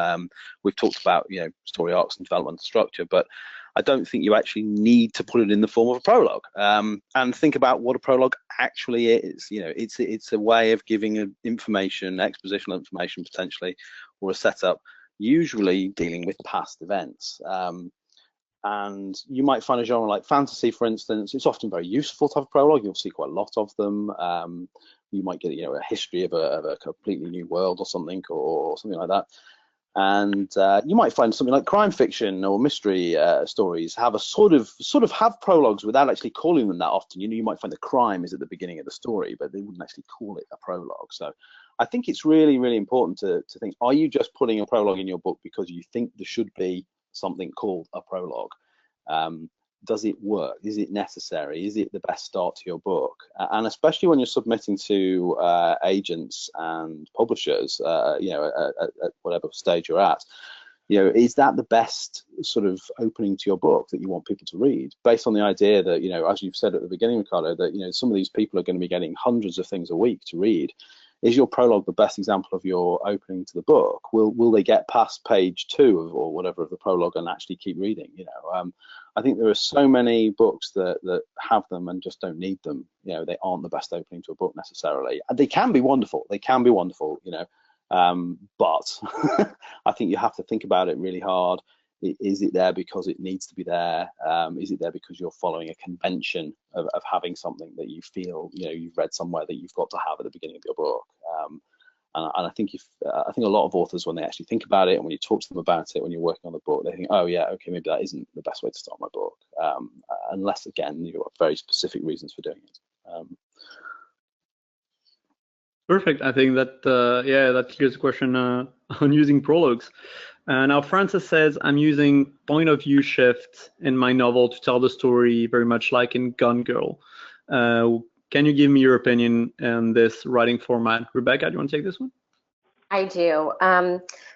We've talked about, you know, story arcs and development structure, but I don't think you actually need to put it in the form of a prologue. And think about what a prologue actually is. You know, it's a way of giving information, expositional information potentially, or a setup, usually dealing with past events. And you might find a genre like fantasy, for instance, it's often very useful to have a prologue. You'll see quite a lot of them. You might get, you know, a history of a completely new world or something like that. And you might find something like crime fiction or mystery stories have a sort of have prologues without actually calling them that often. You know, you might find the crime is at the beginning of the story, but they wouldn't actually call it a prologue. So I think it's really, really important to think, are you just putting a prologue in your book because you think there should be something called a prologue? Does it work? Is it necessary? Is it the best start to your book? And especially when you're submitting to agents and publishers, you know, at whatever stage you're at, you know, is that the best sort of opening to your book that you want people to read, based on the idea that, you know, as you've said at the beginning, Ricardo, that, you know, some of these people are going to be getting hundreds of things a week to read. Is your prologue the best example of your opening to the book? Will they get past page 2 or whatever of the prologue and actually keep reading? You know, I think there are so many books that have them and just don't need them. You know, they aren't the best opening to a book necessarily. And they can be wonderful. They can be wonderful. You know, but I think you have to think about it really hard. Is it there because it needs to be there? Is it there because you're following a convention of having something that you feel, you know, you've read somewhere that you've got to have at the beginning of your book? And I think I think a lot of authors, when they actually think about it and when you talk to them about it, when you're working on the book, they think, oh yeah, okay, maybe that isn't the best way to start my book, unless again you've got very specific reasons for doing it. Perfect. I think that yeah, that clears the question on using prologues. Now Francis says, I'm using point of view shift in my novel to tell the story very much like in Gone Girl. Can you give me your opinion on this writing format? Rebecca, do you want to take this one? I do.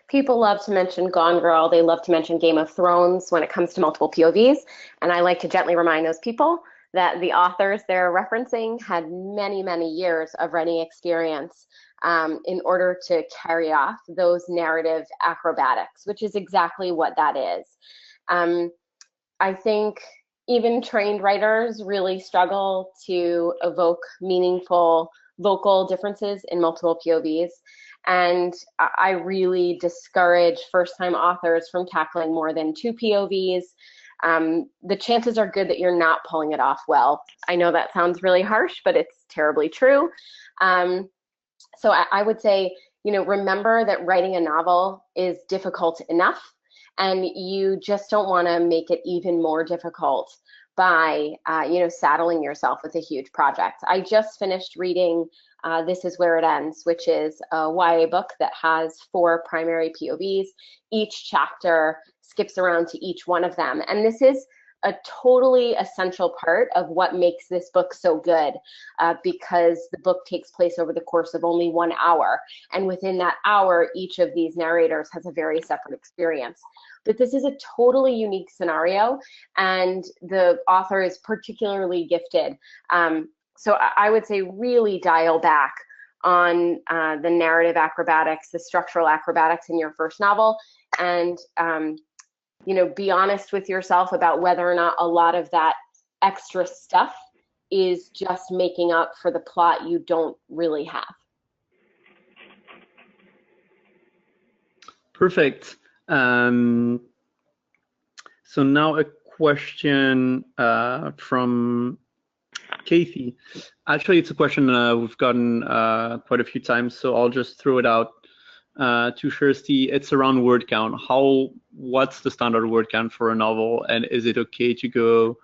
People love to mention Gone Girl. They love to mention Game of Thrones when it comes to multiple POVs. And I like to gently remind those people that the authors they're referencing had many, many years of writing experience in order to carry off those narrative acrobatics, which is exactly what that is. I think even trained writers really struggle to evoke meaningful vocal differences in multiple POVs. And I really discourage first-time authors from tackling more than 2 POVs. The chances are good that you're not pulling it off well. I know that sounds really harsh, but it's terribly true. So I would say, you know, remember that writing a novel is difficult enough, and you just don't want to make it even more difficult by, you know, saddling yourself with a huge project. I just finished reading This Is Where It Ends, which is a YA book that has 4 primary POVs. Each chapter skips around to each one of them. And this is a totally essential part of what makes this book so good, because the book takes place over the course of only 1 hour. And within that hour, each of these narrators has a very separate experience. But this is a totally unique scenario, and the author is particularly gifted. So I would say really dial back on the narrative acrobatics, the structural acrobatics in your first novel, and you know, be honest with yourself about whether or not a lot of that extra stuff is just making up for the plot you don't really have. Perfect. So now a question from Kathy. Actually, it's a question we've gotten quite a few times, so I'll just throw it out to Kirsty. It's around word count. What's the standard word count for a novel, and is it okay to go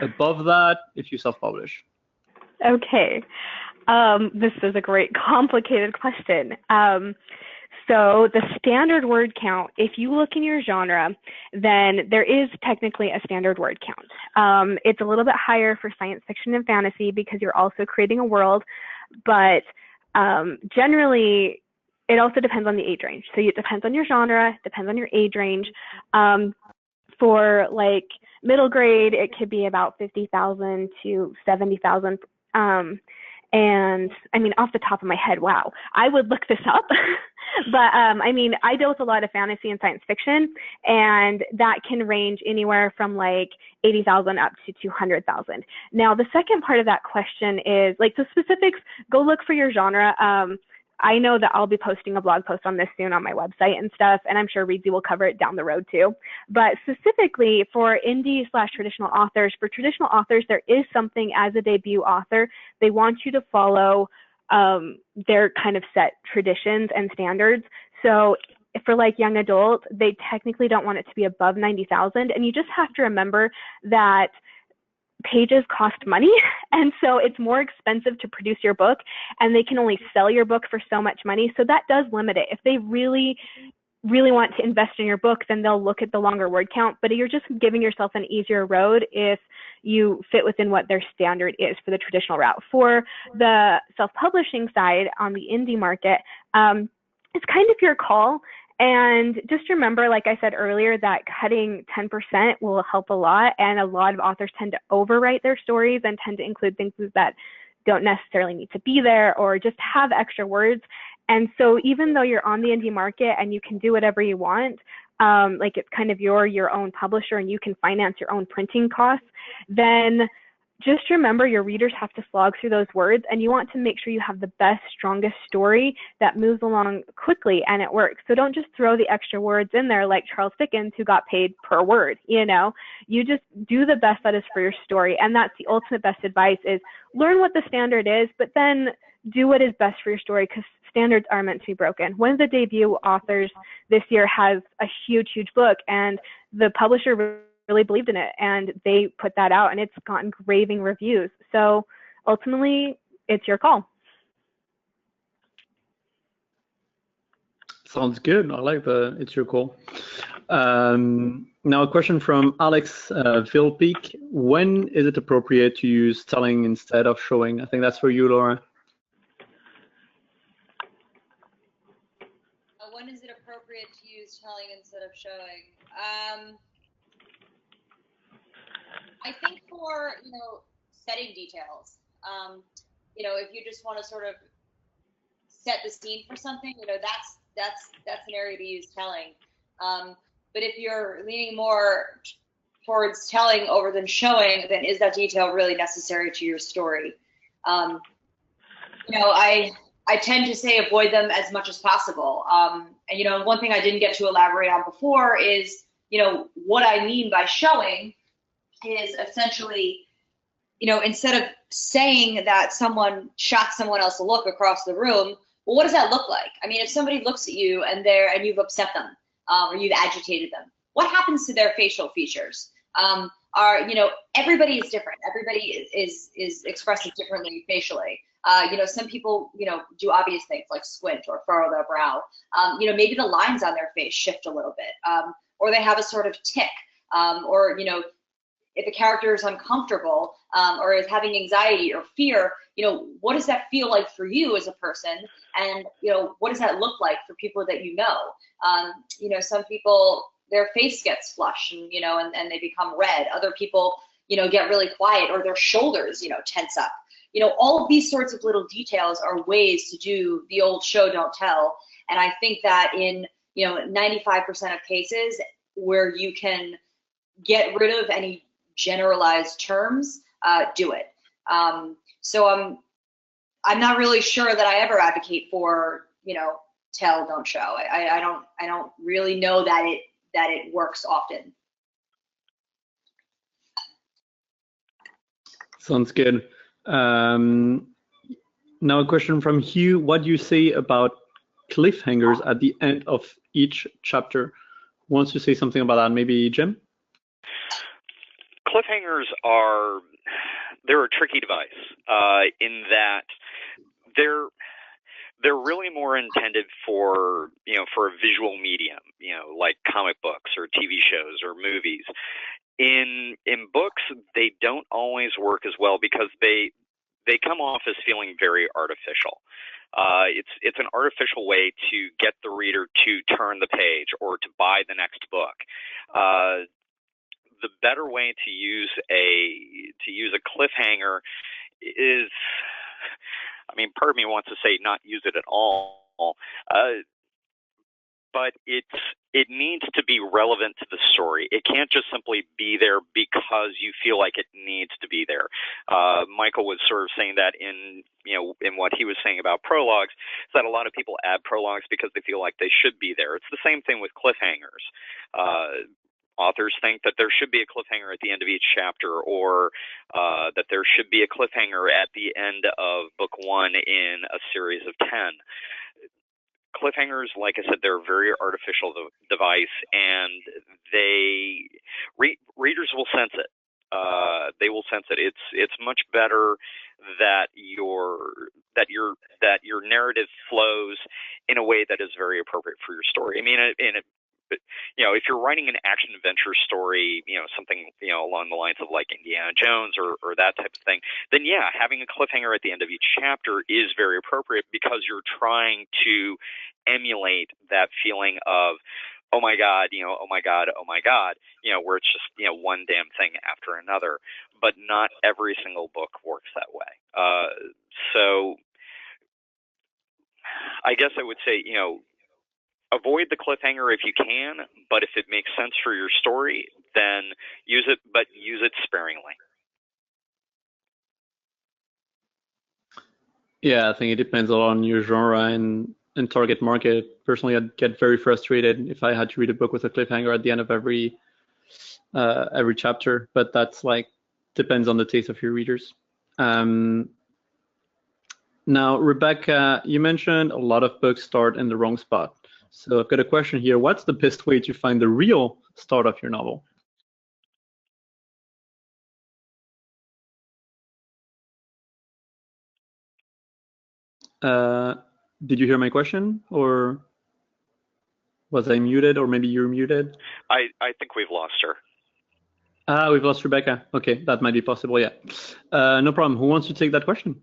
above that if you self-publish? Okay, this is a great complicated question. So the standard word count, if you look in your genre, then there is technically a standard word count. It's a little bit higher for science fiction and fantasy because you're also creating a world, but generally it also depends on the age range. So it depends on your genre, depends on your age range. For like middle grade, it could be about 50,000 to 70,000. And I mean, off the top of my head, wow, I would look this up. But I mean, I deal with a lot of fantasy and science fiction, and that can range anywhere from like 80,000 up to 200,000. Now, the second part of that question is like the specifics. Go look for your genre. I know that I'll be posting a blog post on this soon on my website and stuff, and I'm sure Reedsy will cover it down the road too. But specifically for indie/traditional authors, for traditional authors, there is something as a debut author. They want you to follow their kind of set traditions and standards. So for like young adult, they technically don't want it to be above 90,000. And you just have to remember that pages cost money, and so it's more expensive to produce your book, and they can only sell your book for so much money. So that does limit it. If they really want to invest in your book, then they'll look at the longer word count, but you're just giving yourself an easier road if you fit within what their standard is for the traditional route. For the self-publishing side on the indie market, it's kind of your call. And just remember, like I said earlier, that cutting 10% will help a lot. And a lot of authors tend to overwrite their stories and tend to include things that don't necessarily need to be there or just have extra words. And so even though you're on the indie market and you can do whatever you want, like it's kind of your own publisher and you can finance your own printing costs, then just remember your readers have to slog through those words, and you want to make sure you have the best, strongest story that moves along quickly and it works. So don't just throw the extra words in there like Charles Dickens, who got paid per word. You know, you just do the best that is for your story. And that's the ultimate best advice, is learn what the standard is, but then do what is best for your story, because standards are meant to be broken. One of the debut authors this year has a huge book, and the publisher really believed in it, and they put that out, and it's gotten raving reviews. So ultimately, it's your call. Sounds good. I like the it's your call. Now a question from Alex Philpeak. When is it appropriate to use telling instead of showing? I think that's for you, Laura. When is it appropriate to use telling instead of showing? I think for, setting details, if you just want to sort of set the scene for something, that's an area to use telling. But if you're leaning more towards telling over than showing, then is that detail really necessary to your story? I tend to say avoid them as much as possible. And one thing I didn't get to elaborate on before is, what I mean by showing is essentially, instead of saying that someone shot someone else a look across the room, well, what does that look like? I mean, if somebody looks at you and you've upset them or you've agitated them, what happens to their facial features? Everybody is different. Everybody is expressive differently facially. Some people, do obvious things like squint or furrow their brow. Maybe the lines on their face shift a little bit, or they have a sort of tick, or if a character is uncomfortable or is having anxiety or fear, what does that feel like for you as a person? And, what does that look like for people that you know? Some people, their face gets flushed and they become red. Other people, get really quiet, or their shoulders, tense up. All of these sorts of little details are ways to do the old show, don't tell. And I think that in, 95% of cases where you can get rid of any generalized terms, do it. So I'm not really sure that I ever advocate for, tell, don't show. I don't really know that it works often. Sounds good. Now a question from Hugh. What do you say about cliffhangers at the end of each chapter? Who wants to say something about that? Maybe Jim? Cliffhangers they're a tricky device in that they're really more intended for a visual medium, like comic books or TV shows or movies. In books, they don't always work as well because they come off as feeling very artificial. It's an artificial way to get the reader to turn the page or to buy the next book. better way to use a cliffhanger is, I mean, part of me wants to say not use it at all, but it needs to be relevant to the story. It can't just simply be there because you feel like it needs to be there. Michael was sort of saying that in what he was saying about prologues, is that a lot of people add prologues because they feel like they should be there. It's the same thing with cliffhangers. Authors think that there should be a cliffhanger at the end of each chapter, or that there should be a cliffhanger at the end of book 1 in a series of 10. Cliffhangers, like I said, they're a very artificial device, and readers will sense it. They will sense it. It's much better that your narrative flows in a way that is very appropriate for your story. I mean, if you're writing an action adventure story, something along the lines of like Indiana Jones or that type of thing, then yeah, having a cliffhanger at the end of each chapter is very appropriate because you're trying to emulate that feeling of, oh my God, oh my God, oh my God, where it's just one damn thing after another. But not every single book works that way. So I guess I would say, avoid the cliffhanger if you can, but if it makes sense for your story, then use it, but use it sparingly. Yeah, I think it depends a lot on your genre and target market. Personally, I'd get very frustrated if I had to read a book with a cliffhanger at the end of every chapter, but that's depends on the taste of your readers. Now, Rebecca, you mentioned a lot of books start in the wrong spot. So I've got a question here. What's the best way to find the real start of your novel? Did you hear my question, or was I muted, or maybe you're muted? I think we've lost her. We've lost Rebecca. Okay, that might be possible, yeah. No problem. Who wants to take that question?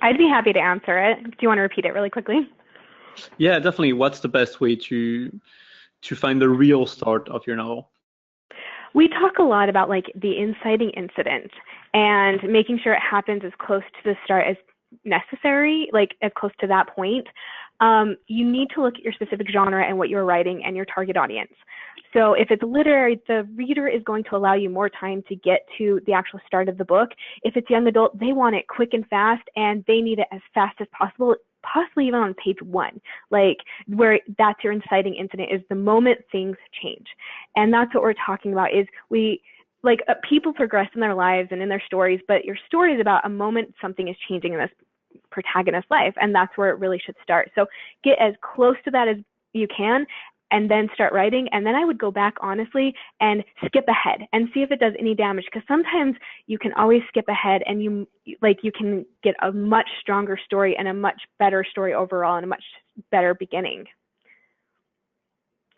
I'd be happy to answer it. Do you want to repeat it really quickly? Yeah, definitely. What's the best way to find the real start of your novel? We talk a lot about the inciting incident and making sure it happens as close to the start as necessary, as close to that point. You need to look at your specific genre and what you're writing and your target audience. So if it's literary, the reader is going to allow you more time to get to the actual start of the book. If it's young adult, they want it quick and fast, and they need it as fast as possible, possibly even on page 1, where that's your inciting incident, is the moment things change. And that's what we're talking about, is people progress in their lives and in their stories, but your story is about a moment something is changing in this protagonist's life, and that's where it really should start. So get as close to that as you can, and then start writing. And then I would go back, honestly, and skip ahead and see if it does any damage, because sometimes you can always skip ahead and you can get a much stronger story and a much better story overall and a much better beginning.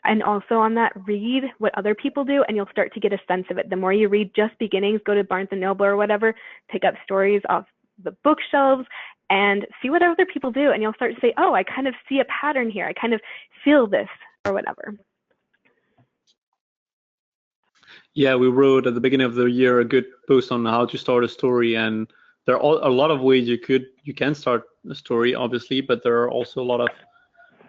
And also on that, read what other people do, and you'll start to get a sense of it. The more you read just beginnings, go to Barnes & Noble or whatever, pick up stories off the bookshelves and see what other people do, and you'll start to say, oh, I kind of see a pattern here. I kind of feel this, or whatever. Yeah, we wrote at the beginning of the year a good post on how to start a story, and there are a lot of ways you can start a story, obviously, but there are also a lot of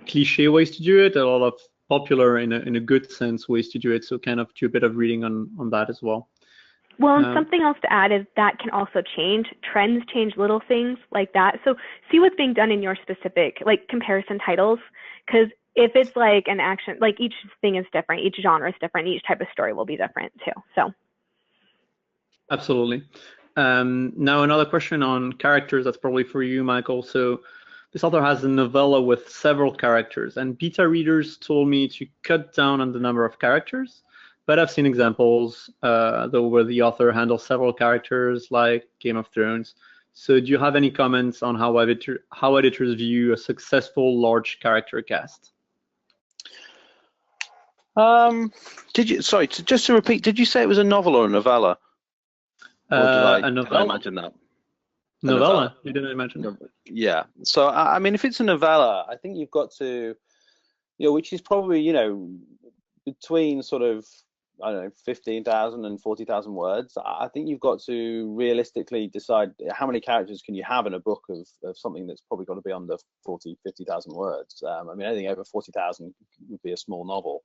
cliche ways to do it, a lot of popular in a good sense ways to do it. So kind of do a bit of reading on that as well. Well, and something else to add is that can also change. Trends change, little things like that. So see what's being done in your specific comparison titles, because if it's an action, each thing is different, each genre is different, each type of story will be different too. So absolutely. Now another question on characters, that's probably for you, Michael. So this author has a novella with several characters, and beta readers told me to cut down on the number of characters, but I've seen examples though where the author handles several characters, like Game of Thrones. So do you have any comments on how editors view a successful large character cast? Just to repeat, did you say it was a novel or a novella? A novella. Did I imagine that? Novella. You didn't imagine? Yeah. So I mean, if it's a novella, I think you've got to, which is probably, between sort of I don't know, 15,000 and 40,000 words, I think you've got to realistically decide how many characters can you have in a book of something that's probably got to be under 40, 50,000 words. I mean, anything over 40,000 would be a small novel,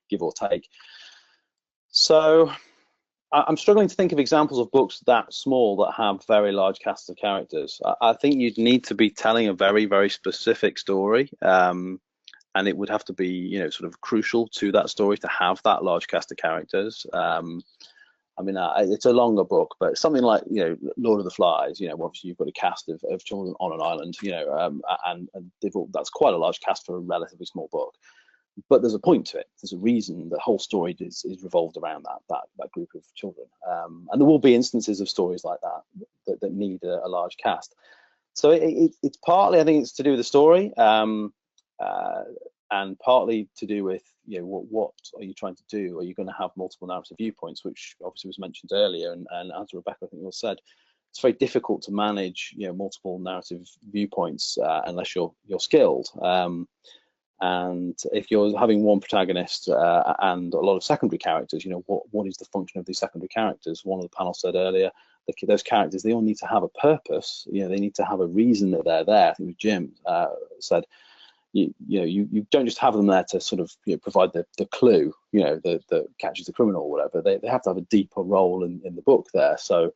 give or take. So I'm struggling to think of examples of books that small that have very large casts of characters. I think you'd need to be telling a very, very specific story. And it would have to be, you know, sort of crucial to that story to have that large cast of characters. I mean, it's a longer book, but something like, you know, Lord of the Flies, you know, obviously you've got a cast of children on an island, you know, and that's quite a large cast for a relatively small book. But there's a point to it. There's a reason. The whole story is revolved around that group of children. And there will be instances of stories like that need a large cast. So it's partly, I think, it's to do with the story. And partly to do with, you know, what are you trying to do? Are you going to have multiple narrative viewpoints, which obviously was mentioned earlier, and as Rebecca, I think, was said, it's very difficult to manage, you know, multiple narrative viewpoints unless you're skilled. And if you're having one protagonist and a lot of secondary characters, you know, what is the function of these secondary characters? One of the panel said earlier, those characters, they all need to have a purpose. You know, they need to have a reason that they're there. I think it was Jim said. You don't just have them there to sort of, you know, provide the clue, you know, that catches the criminal or whatever. They have to have a deeper role in the book there. So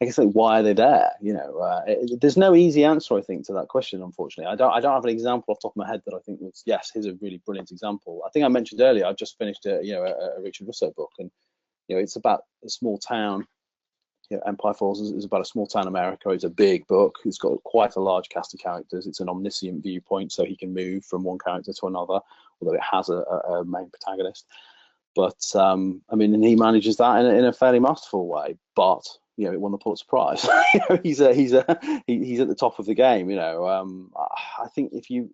I guess, like, why are they there? You know, there's no easy answer, I think, to that question. Unfortunately, I don't have an example off the top of my head that I think was, yes, here's a really brilliant example. I think I mentioned earlier, I've just finished a Richard Russo book, and, you know, it's about a small town. You know, Empire Falls is about a small town America. It's a big book. It's got quite a large cast of characters. It's an omniscient viewpoint, so he can move from one character to another, although it has a main protagonist. But I mean, and he manages that in a fairly masterful way. But, you know, it won the Pulitzer Prize. You know, he's at the top of the game. You know, I think if you've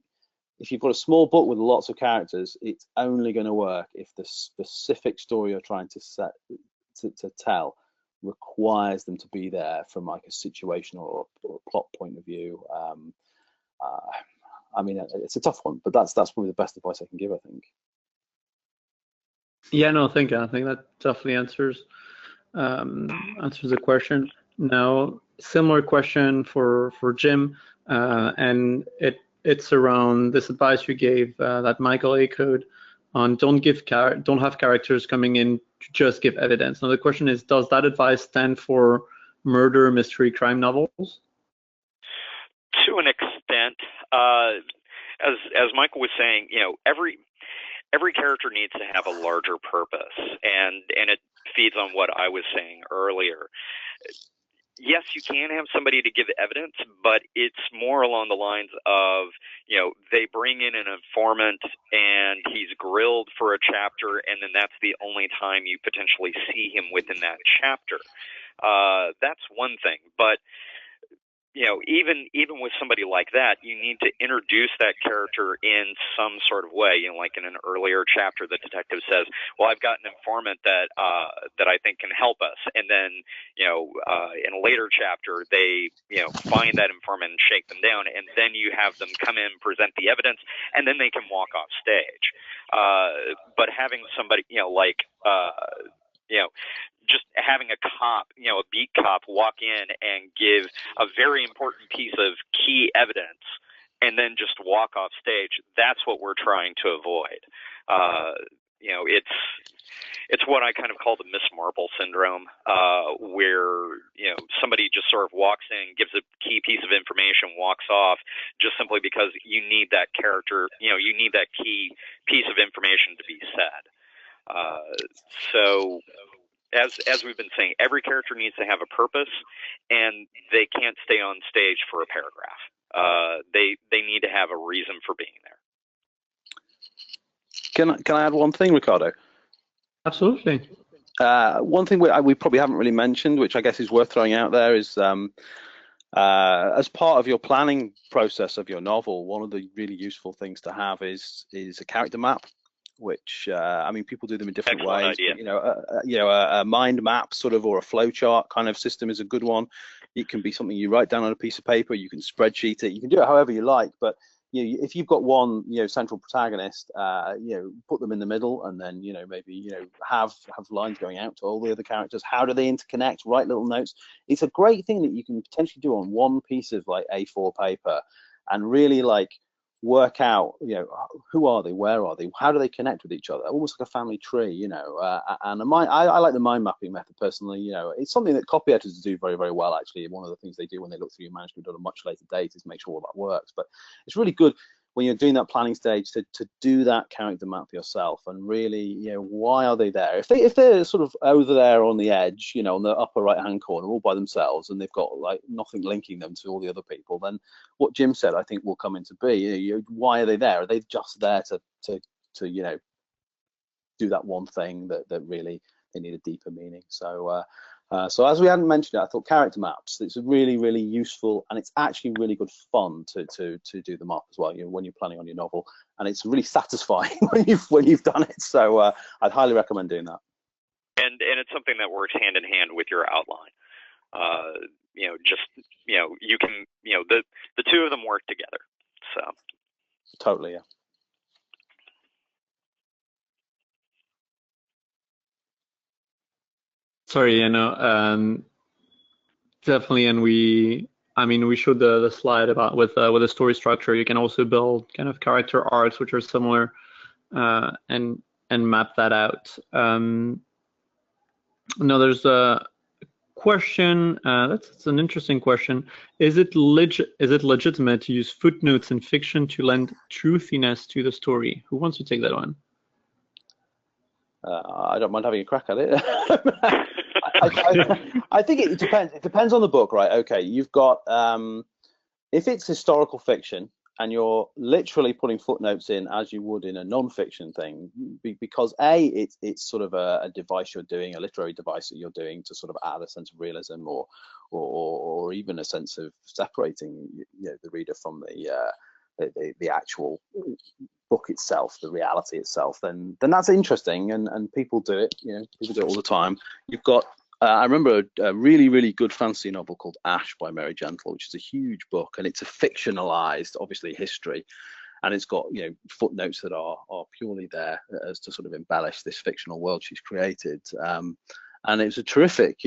got a small book with lots of characters, it's only going to work if the specific story you're trying to tell requires them to be there from, like, a situational or a plot point of view. I mean, it's a tough one, but that's probably the best advice I can give, I think. Yeah, no, I think that definitely answers the question. Now, similar question for Jim, and it's around this advice you gave that Michael echoed on don't have characters coming in to just give evidence. Now the question is, does that advice stand for murder, mystery, crime novels? To an extent, as Michael was saying, you know, every character needs to have a larger purpose, and it feeds on what I was saying earlier. Yes, you can have somebody to give evidence, but it's more along the lines of, you know, they bring in an informant and he's grilled for a chapter, and then that's the only time you potentially see him within that chapter. That's one thing, but, you know, even with somebody like that, you need to introduce that character in some sort of way. You know, like in an earlier chapter, the detective says, "Well, I've got an informant that I think can help us," and then, you know, in a later chapter, they, you know, find that informant and shake them down, and then you have them come in, present the evidence, and then they can walk off stage. But having somebody, you know, like, you know, just having a cop, you know, a beat cop walk in and give a very important piece of key evidence and then just walk off stage, that's what we're trying to avoid. You know, it's what I kind of call the Miss Marple syndrome, where, you know, somebody just sort of walks in, gives a key piece of information, walks off, just simply because you need that character, you know, you need that key piece of information to be said. So as we've been saying, every character needs to have a purpose, and they can't stay on stage for a paragraph. They need to have a reason for being there. Can I add one thing, Ricardo? Absolutely. One thing we probably haven't really mentioned, which I guess is worth throwing out there, is as part of your planning process of your novel, one of the really useful things to have is a character map, which I mean, people do them in different ways. But, you know, a mind map sort of, or a flowchart kind of system is a good one. It can be something you write down on a piece of paper. You can spreadsheet it. You can do it however you like, but if you've got one central protagonist, put them in the middle, and then maybe have lines going out to all the other characters. How do they interconnect? Write little notes. It's a great thing that you can potentially do on one piece of like A4 paper, and really like work out who are they, where are they, how do they connect with each other, almost like a family tree. And I like the mind mapping method personally. It's something that copy editors do very, very well. Actually, one of the things they do when they look through your manuscript at a much later date is make sure all that works. But it's really good when you're doing that planning stage to do that character map yourself, and really, why are they there? If they're sort of over there on the edge, on the upper right hand corner, all by themselves, and they've got like nothing linking them to all the other people, then what Jim said, I think, will come into be. Why are they there? Are they just there to do that one thing that really they need a deeper meaning? So as we hadn't mentioned it, I thought character maps, it's really, really useful, and it's actually really good fun to do them up as well, when you're planning on your novel, and it's really satisfying when you've done it. So I'd highly recommend doing that. And it's something that works hand in hand with your outline. You can, the two of them work together. So totally, yeah. Sorry, definitely, and we showed the slide about with the story structure. You can also build kind of character arcs which are similar, and map that out. No, there's a question. That's an interesting question. Is it legitimate to use footnotes in fiction to lend truthiness to the story? Who wants to take that one? I don't mind having a crack at it. I think it depends. It depends on the book, right? Okay, you've got if it's historical fiction and you're literally putting footnotes in as you would in a non-fiction thing, because it's sort of a device you're doing, a literary device that you're doing to sort of add a sense of realism or even a sense of separating the reader from the actual book itself, the reality itself, then that's interesting, and people do it. People do it all the time. You've got I remember a really, really good fantasy novel called Ash by Mary Gentle, which is a huge book, and it's a fictionalized, obviously, history, and it's got footnotes that are purely there as to sort of embellish this fictional world she's created, and it's a terrific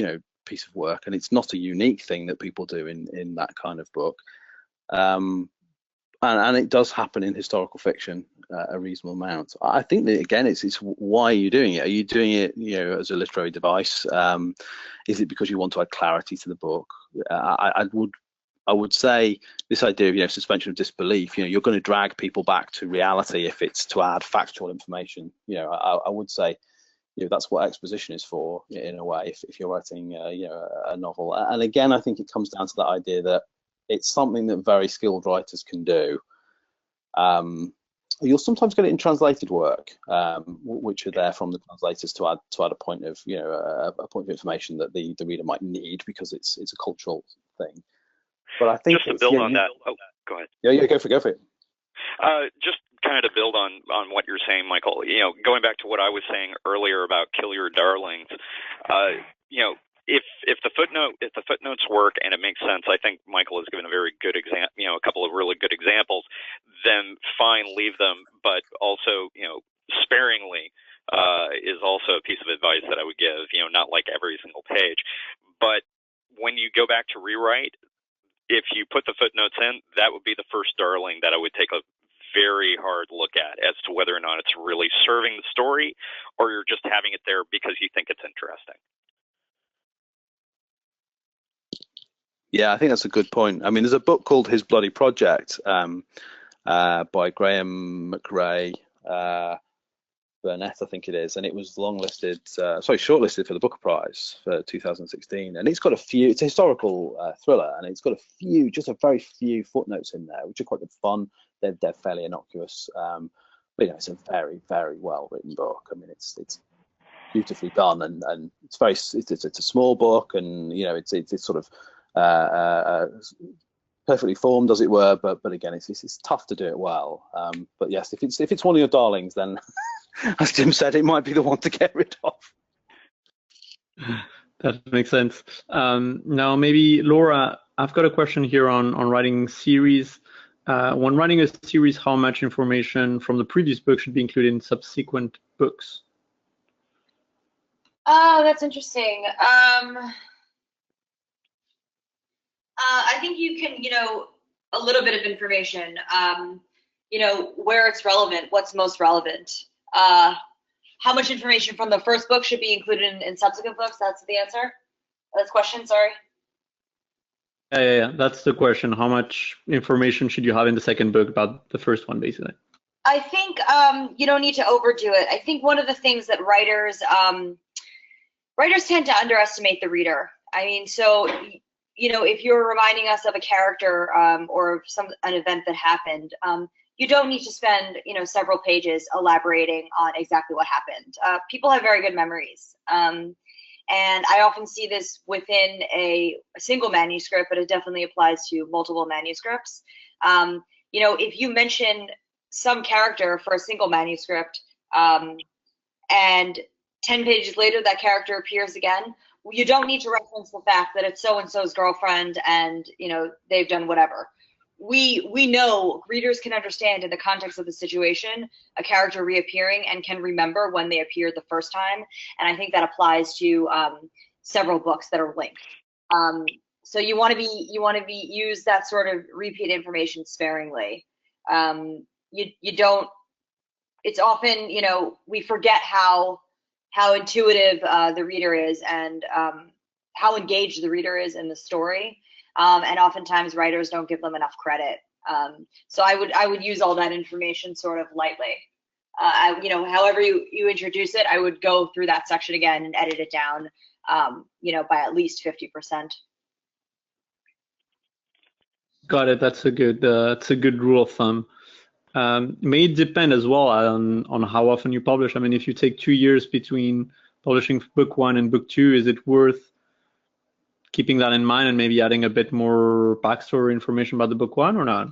piece of work, and it's not a unique thing that people do in that kind of book. And it does happen in historical fiction a reasonable amount. I think that, again, it's why are you doing it? Are you doing it as a literary device? Is it because you want to add clarity to the book? I would say this idea of suspension of disbelief. You're going to drag people back to reality if it's to add factual information. I would say that's what exposition is for, in a way, if you're writing a novel. And again, I think it comes down to that idea that it's something that very skilled writers can do. You'll sometimes get it in translated work, which are there from the translators to add a point of a point of information that the reader might need because it's a cultural thing. But I think just to build on that. Oh, go ahead. Yeah, go for it. Just kind of to build on what you're saying, Michael. Going back to what I was saying earlier about kill your darlings. If the footnotes work and it makes sense, I think Michael has given a very good example, a couple of really good examples, then fine, leave them, but also, sparingly is also a piece of advice that I would give, not like every single page. But when you go back to rewrite, if you put the footnotes in, that would be the first darling that I would take a very hard look at as to whether or not it's really serving the story or you're just having it there because you think it's interesting. Yeah, I think that's a good point. I mean, there's a book called His Bloody Project by Graham McRae Burnett, I think it is, and it was shortlisted for the Booker Prize for 2016. And it's got it's a historical thriller, and it's got just a very few footnotes in there, which are quite good fun. They're fairly innocuous, but it's a very, very well written book. I mean, it's beautifully done, and it's a small book, and it's sort of perfectly formed, as it were, but again, it's tough to do it well. But yes, if it's one of your darlings, then as Jim said, it might be the one to get rid of. That makes sense. Now, maybe Laura, I've got a question here on writing series. when writing a series, how much information from the previous book should be included in subsequent books? Oh, that's interesting. I think you can, a little bit of information, where it's relevant, what's most relevant. How much information from the first book should be included in subsequent books? That's the answer? That's the question, sorry. Yeah, that's the question. How much information should you have in the second book about the first one, basically? I think you don't need to overdo it. I think one of the things that writers tend to underestimate the reader. I mean, so if you're reminding us of a character or an event that happened, you don't need to spend several pages elaborating on exactly what happened. People have very good memories, and I often see this within a single manuscript, but it definitely applies to multiple manuscripts. If you mention some character for a single manuscript, and 10 pages later that character appears again, you don't need to reference the fact that it's so-and-so's girlfriend and they've done whatever. We know, readers can understand in the context of the situation a character reappearing and can remember when they appeared the first time, and I think that applies to several books that are linked. So you want to use that sort of repeat information sparingly. You don't. It's often we forget how intuitive the reader is and how engaged the reader is in the story, and oftentimes writers don't give them enough credit. So I would use all that information sort of lightly. However you introduce it, I would go through that section again and edit it down, by at least 50%. Got it. That's a good rule of thumb. May it depend as well on how often you publish. I mean, if you take 2 years between publishing book 1 and book 2, is it worth keeping that in mind and maybe adding a bit more backstory information about the book 1 or not?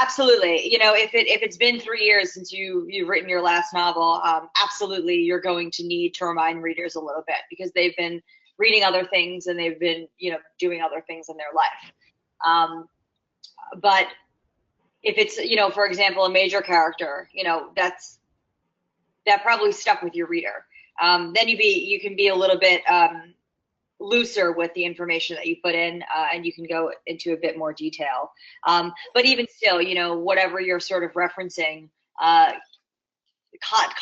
Absolutely. If it's been 3 years since you've written your last novel, absolutely you're going to need to remind readers a little bit because they've been reading other things and they've been doing other things in their life. But if it's, for example, a major character, that probably stuck with your reader. Then you can be a little bit looser with the information that you put in, and you can go into a bit more detail. But even still, whatever you're sort of referencing,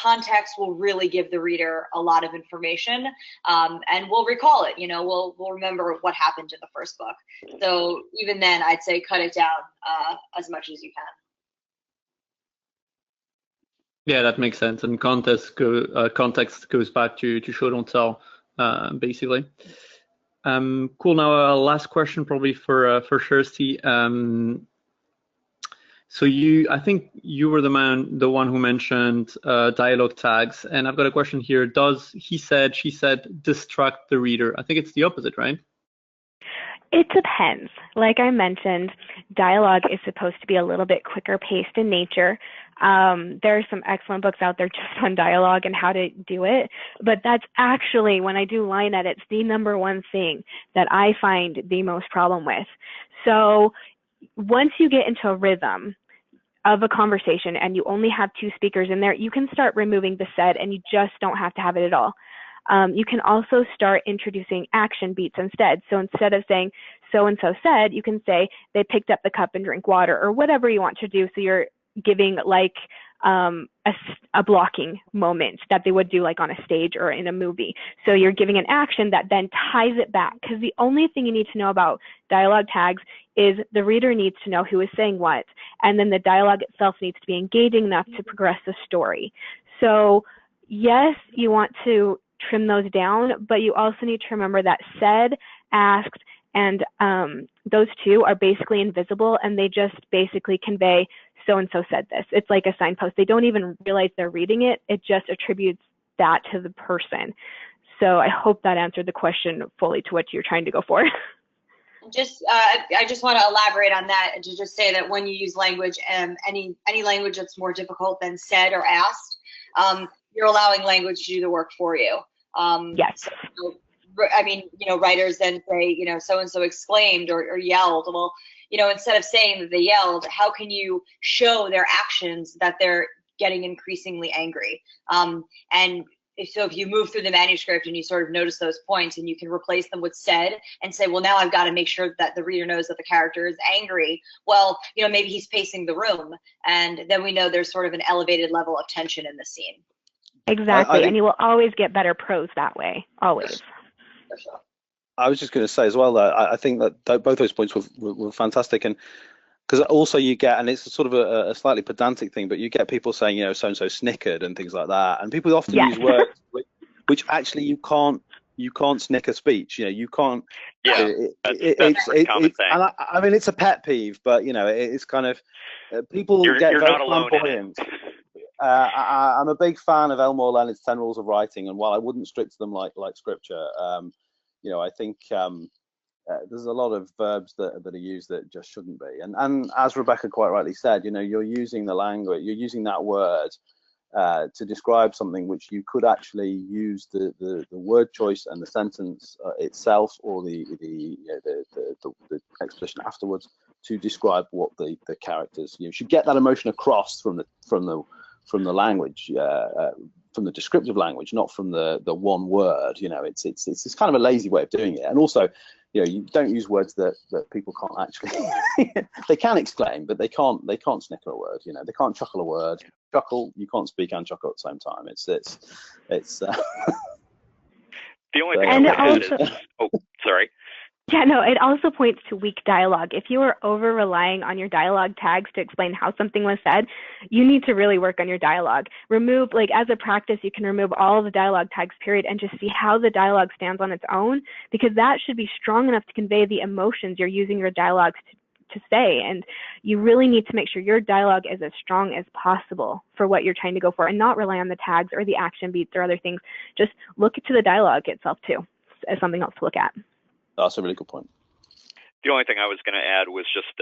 context will really give the reader a lot of information, and we'll recall it. We'll remember what happened in the first book. So even then, I'd say cut it down as much as you can. Yeah, that makes sense. And context goes back to show don't tell, basically. Cool. Now, last question probably for Kirsty. So I think you were the one who mentioned dialogue tags, and I've got a question here. Does he said, she said distract the reader? I think it's the opposite, right? It depends. Like I mentioned, dialogue is supposed to be a little bit quicker paced in nature. There are some excellent books out there just on dialogue and how to do it, but that's actually, when I do line edits, the number one thing that I find the most problem with. So once you get into a rhythm of a conversation and you only have 2 speakers in there, you can start removing the said and you just don't have to have it at all. You can also start introducing action beats instead. So instead of saying so-and-so said, you can say they picked up the cup and drank water or whatever you want to do. So you're giving like a blocking moment that they would do like on a stage or in a movie. So you're giving an action that then ties it back, because the only thing you need to know about dialogue tags is the reader needs to know who is saying what, and then the dialogue itself needs to be engaging enough to progress the story. So yes, you want to trim those down, but you also need to remember that said, asked, and those 2 are basically invisible, and they just basically convey so-and-so said this. It's like a signpost. They don't even realize they're reading it. It just attributes that to the person. So I hope that answered the question fully to what you're trying to go for. I just want to elaborate on that and to just say that when you use language, any language that's more difficult than said or asked, you're allowing language to do the work for you. Yes. So I mean, writers then say, so-and-so exclaimed or yelled. Well, instead of saying that they yelled, how can you show their actions that they're getting increasingly angry? And if you move through the manuscript and you sort of notice those points and you can replace them with said and say, well, now I've got to make sure that the reader knows that the character is angry. Well, maybe he's pacing the room, and then we know there's sort of an elevated level of tension in the scene. Exactly, and you will always get better prose that way, always. For sure. I was just going to say as well that I think that both those points were fantastic, and because also you get, and it's sort of a slightly pedantic thing, but you get people saying, so-and-so snickered and things like that, and people often use words which actually you can't snicker speech. You can't. Yeah, that's a common thing. And I mean, it's a pet peeve, but it's kind of people get very flamboyant. I'm a big fan of Elmore Leonard's 10 Rules of Writing, and while I wouldn't strict to them like scripture, I think there's a lot of verbs that are used that just shouldn't be. And as Rebecca quite rightly said, you're using the language, you're using that word to describe something which you could actually use the word choice and the sentence itself, or the exposition afterwards, to describe what the characters. You should get that emotion across from the language, from the descriptive language, not from the one word. It's kind of a lazy way of doing it. And also, you don't use words that people can't actually. They can exclaim, but they can't snicker a word. They can't chuckle a word. Chuckle, you can't speak and chuckle at the same time. It's the only thing I would add is, oh, sorry. Yeah, no, it also points to weak dialogue. If you are over relying on your dialogue tags to explain how something was said, you need to really work on your dialogue. Remove, as a practice, you can remove all of the dialogue tags, period, and just see how the dialogue stands on its own, because that should be strong enough to convey the emotions you're using your dialogues to say. And you really need to make sure your dialogue is as strong as possible for what you're trying to go for, and not rely on the tags or the action beats or other things. Just look to the dialogue itself, too, as something else to look at. That's a really good point. The only thing I was going to add was just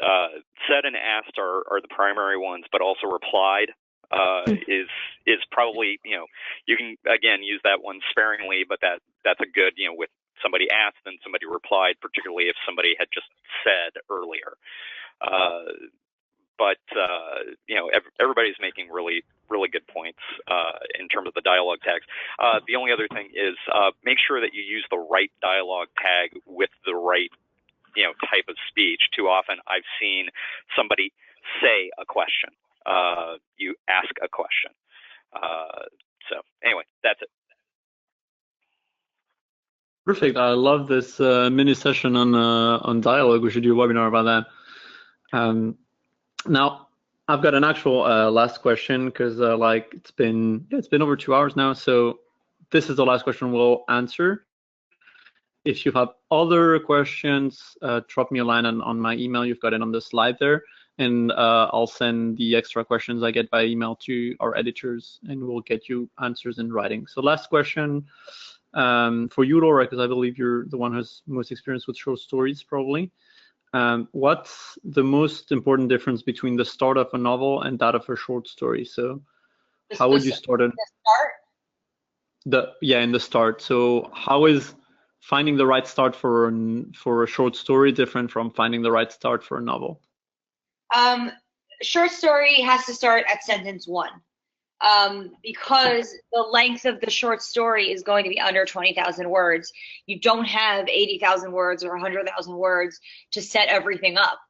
said and asked are the primary ones, but also replied is probably, you can again use that one sparingly, but that's a good, with somebody asked and somebody replied, particularly if somebody had just said earlier. But everybody's making really good points in terms of the dialogue tags. The only other thing is make sure that you use the right dialogue tag with the right type of speech. Too often I've seen somebody say a question. You ask a question. So anyway, that's it. Perfect. I love this mini session on dialogue. We should do a webinar about that. Now, I've got an actual last question, because it's been over 2 hours now. So this is the last question we'll answer. If you have other questions, drop me a line on my email. You've got it on the slide there, and I'll send the extra questions I get by email to our editors, and we'll get you answers in writing. So last question for you, Laura, because I believe you're the one who has most experience with short stories, probably. What's the most important difference between the start of a novel and that of a short story? So how would you start it? The start? In the start. So how is finding the right start for a short story different from finding the right start for a novel? Short story has to start at sentence 1. Because the length of the short story is going to be under 20,000 words. You don't have 80,000 words or 100,000 words to set everything up.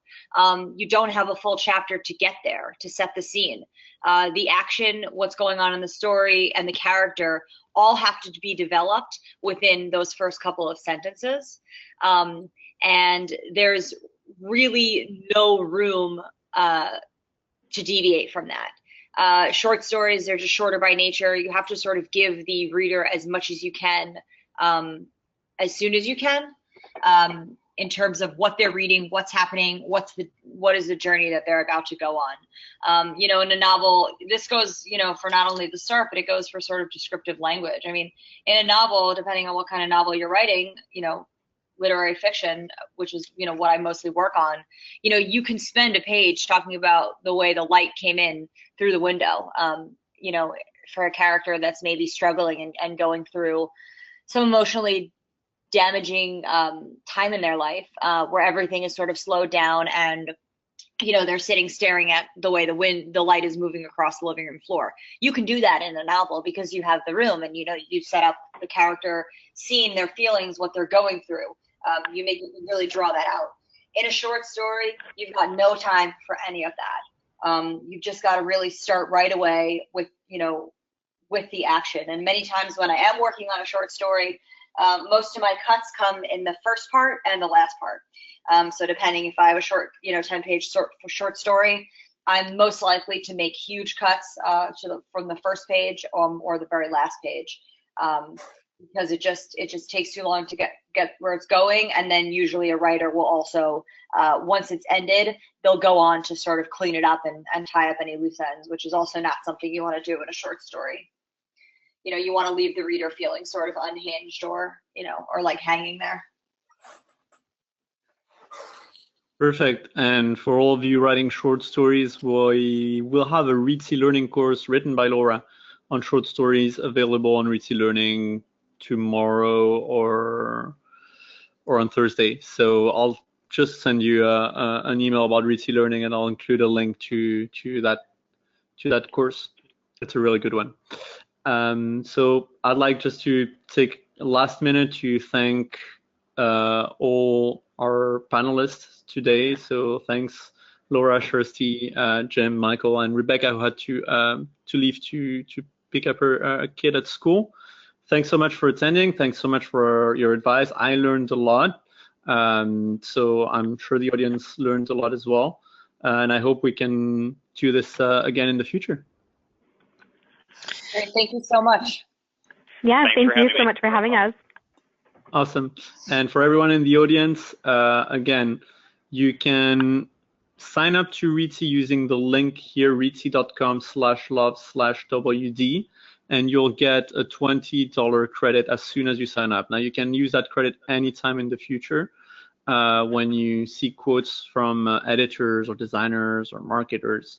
You don't have a full chapter to get there, to set the scene. The action, what's going on in the story, and the character all have to be developed within those first couple of sentences. And there's really no room to deviate from that. Short stories, they're just shorter by nature. You have to sort of give the reader as much as you can, as soon as you can, in terms of what they're reading, what's happening, what is the journey that they're about to go on. In a novel, this goes, for not only the start, but it goes for sort of descriptive language. I mean, in a novel, depending on what kind of novel you're writing, literary fiction, which is, what I mostly work on, you can spend a page talking about the way the light came in through the window, for a character that's maybe struggling and going through some emotionally damaging time in their life, where everything is sort of slowed down and they're sitting staring at the way the light is moving across the living room floor. You can do that in a novel because you have the room and you set up the character scene, their feelings, what they're going through. You really draw that out. In a short story, you've got no time for any of that. You've just got to really start right away with the action. And many times when I am working on a short story, most of my cuts come in the first part and the last part. So depending if I have a short, 10-page short story, I'm most likely to make huge cuts from the first page or the very last page, because it just takes too long to get where it's going. And then usually a writer will also, once it's ended, they'll go on to sort of clean it up and tie up any loose ends, which is also not something you want to do in a short story. You want to leave the reader feeling sort of unhinged or like hanging there. Perfect. And for all of you writing short stories, we will have a Reedsy Learning course written by Laura on short stories available on Reedsy Learning tomorrow or on Thursday. So I'll just send you an email about Reedsy Learning, and I'll include a link to that course. It's a really good one. So I'd like just to take a last minute to thank all our panelists today. So thanks Laura, Kirsty, Jim, Michael, and Rebecca, who had to leave to pick up her kid at school. Thanks so much for attending. Thanks so much for your advice. I learned a lot. So I'm sure the audience learned a lot as well. And I hope we can do this again in the future. Great, thank you so much. Yeah, thank you so much for having us. Awesome. And for everyone in the audience, again, you can sign up to Reedsy using the link here, reedsy.com/love/WD, and you'll get a $20 credit as soon as you sign up. Now, you can use that credit anytime in the future when you see quotes from editors or designers or marketers.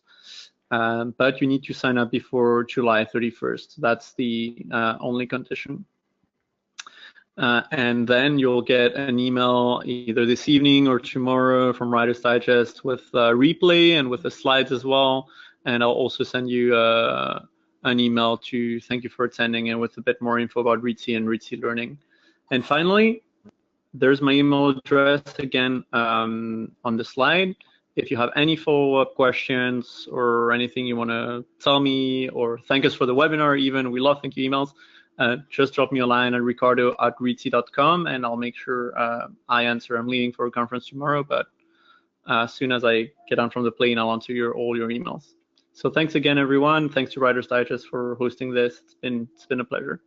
But you need to sign up before July 31st. That's the only condition. And then you'll get an email either this evening or tomorrow from Writer's Digest with a replay and with the slides as well. And I'll also send you an email to thank you for attending and with a bit more info about Reedsy and Reedsy Learning. And finally, there's my email address again on the slide. If you have any follow-up questions or anything you want to tell me or thank us for the webinar even, we love thank you emails. Just drop me a line at ricardo@reedsy.com and I'll make sure I answer. I'm leaving for a conference tomorrow, but as soon as I get on from the plane, I'll answer all your emails. So thanks again, everyone. Thanks to Writer's Digest for hosting this. It's been a pleasure.